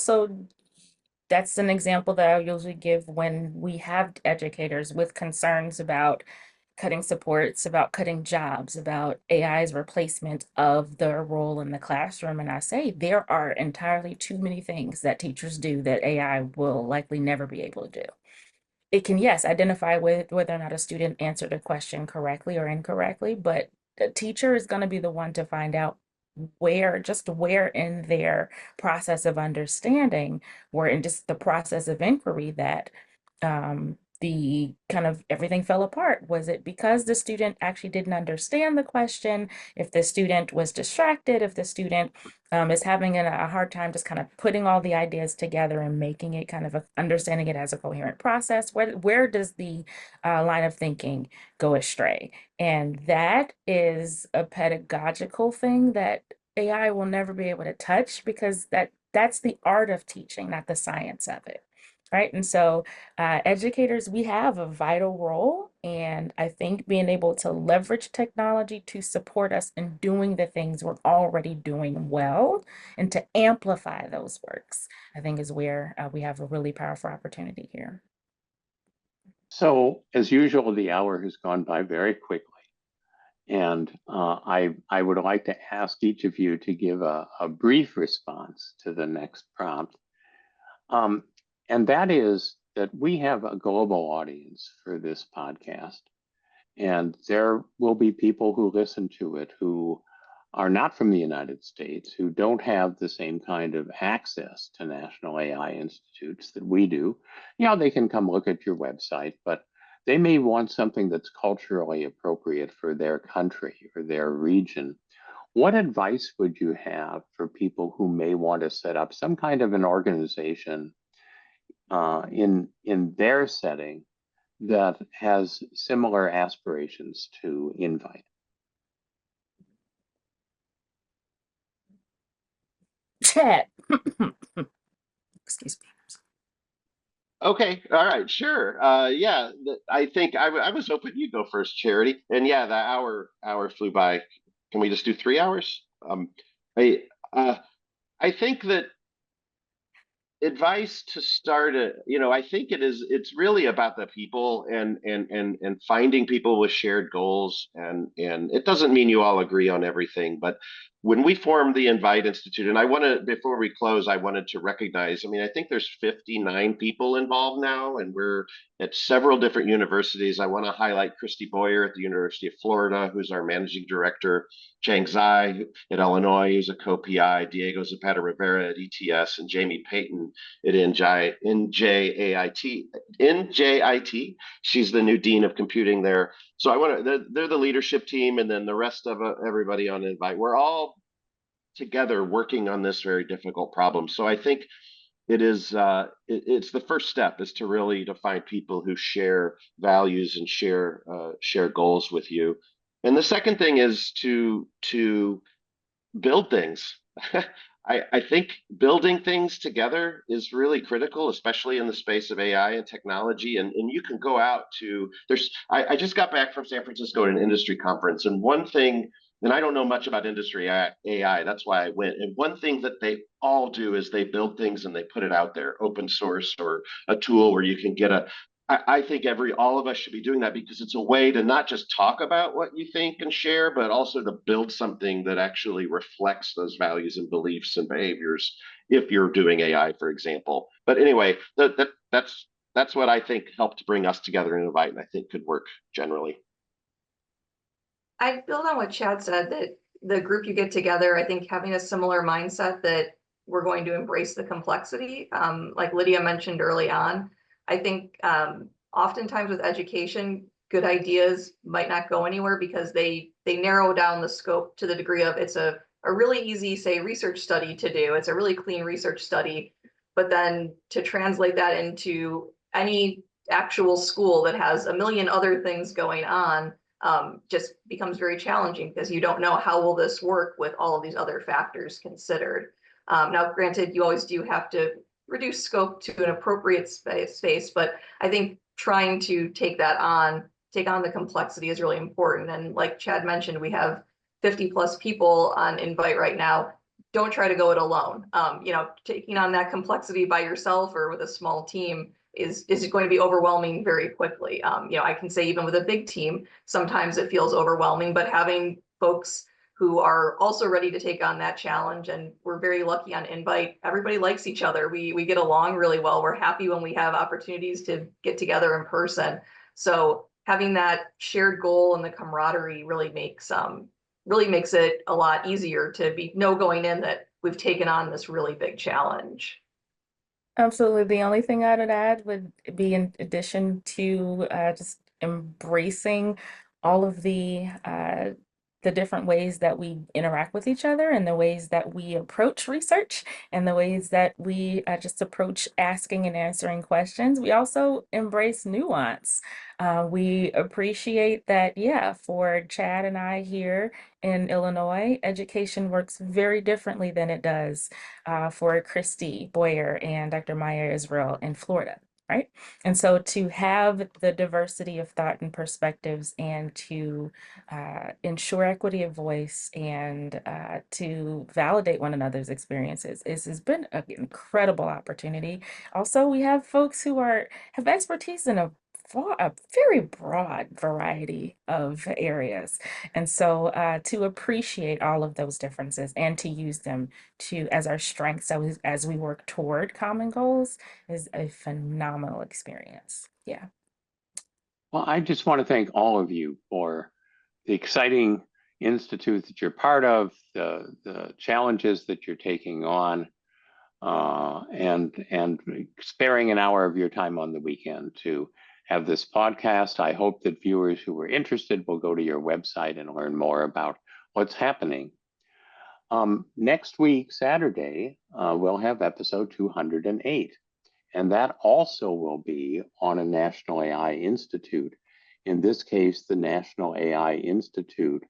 B: that's an example that I usually give when we have educators with concerns about cutting supports, about cutting jobs, about AI's replacement of their role in the classroom. And I say there are entirely too many things that teachers do that AI will likely never be able to do. It can, yes, identify with whether or not a student answered a question correctly or incorrectly, but the teacher is going to be the one to find out where in their process of understanding, where in just the process of inquiry, that the kind of everything fell apart. Was it because the student actually didn't understand the question? If the student was distracted, if the student is having a hard time just kind of putting all the ideas together and making it kind of understanding it as a coherent process, where does the line of thinking go astray? And that is a pedagogical thing that AI will never be able to touch, because that's the art of teaching, not the science of it. Right. And so educators, we have a vital role And I think being able to leverage technology to support us in doing the things we're already doing well and to amplify those works, I think is where we have a really powerful opportunity here.
A: So, as usual, the hour has gone by very quickly. And I would like to ask each of you to give a brief response to the next prompt. And that is that we have a global audience for this podcast. And there will be people who listen to it who are not from the United States, who don't have the same kind of access to national AI institutes that we do. They can come look at your website, but they may want something that's culturally appropriate for their country or their region. What advice would you have for people who may want to set up some kind of an organization in their setting that has similar aspirations to Invite?
B: Chat. Excuse me.
D: Okay, all right, sure. Yeah, I think I was hoping you go first, Charity. And yeah, the hour flew by. Can we just do 3 hours? I uh, I think that advice to start I think it's really about the people and finding people with shared goals, and it doesn't mean you all agree on everything, but when we formed the Invite Institute, and I want to, before we close, I wanted to recognize, I think there's 59 people involved now, and we're at several different universities. I want to highlight Christy Boyer at the University of Florida, who's our managing director, Chang Zai at Illinois, who's a co-PI, Diego Zapata Rivera at ETS, and Jamie Payton at NJIT. She's the new dean of computing there. So they're the leadership team, and then the rest of everybody on Invite. We're all together working on this very difficult problem. So I think it's the first step is to really to find people who share values and share goals with you. And the second thing is to build things. I think building things together is really critical, especially in the space of AI and technology. And you can go out to I just got back from San Francisco at an industry conference, and one thing, and I don't know much about industry AI, that's why I went. And one thing that they all do is they build things and they put it out there, open source or a tool where you can get I think all of us should be doing that, because it's a way to not just talk about what you think and share, but also to build something that actually reflects those values and beliefs and behaviors if you're doing AI, for example. But anyway, that's what I think helped bring us together in Invite, and I think could work generally.
C: I build on what Chad said, that the group you get together, I think having a similar mindset that we're going to embrace the complexity, like Lydia mentioned early on. I think oftentimes with education, good ideas might not go anywhere because they narrow down the scope to the degree of it's a really easy, say, research study to do. It's a really clean research study, but then to translate that into any actual school that has a million other things going on just becomes very challenging, because you don't know how will this work with all of these other factors considered. Now, granted, you always do have to reduce scope to an appropriate space, but I think trying to take on the complexity is really important. And like Chad mentioned, we have 50 plus people on Invite right now. Don't try to go it alone. Taking on that complexity by yourself or with a small team is going to be overwhelming very quickly. I can say even with a big team, sometimes it feels overwhelming, but having folks who are also ready to take on that challenge, and we're very lucky on Invite, everybody likes each other. We get along really well. We're happy when we have opportunities to get together in person. So having that shared goal and the camaraderie really makes it a lot easier to know going in that we've taken on this really big challenge.
B: Absolutely. The only thing I would add would be, in addition to just embracing all of the different ways that we interact with each other and the ways that we approach research and the ways that we just approach asking and answering questions. We also embrace nuance. We appreciate that, yeah, for Chad and I here in Illinois, education works very differently than it does for Christy Boyer and Dr. Maya Israel in Florida. right? And so to have the diversity of thought and perspectives and to ensure equity of voice and to validate one another's experiences has been an incredible opportunity. Also, we have folks who have expertise in a very broad variety of areas. And so to appreciate all of those differences and to use them as our strengths as we work toward common goals is a phenomenal experience. Yeah.
A: Well, I just want to thank all of you for the exciting institute that you're part of, the challenges that you're taking on, and sparing an hour of your time on the weekend to have this podcast. I hope that viewers who are interested will go to your website and learn more about what's happening. Next week, Saturday, we'll have episode 208. And that also will be on a National AI Institute. In this case, the National AI Institute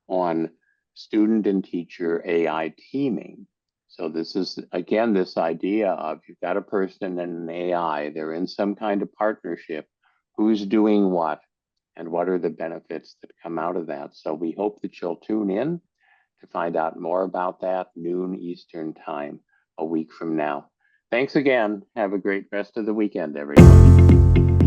A: on student and teacher AI teaming. So this is, again, this idea of you've got a person and an AI, they're in some kind of partnership, who's doing what, and what are the benefits that come out of that. So we hope that you'll tune in to find out more about that, noon Eastern time, a week from now. Thanks again. Have a great rest of the weekend, everyone.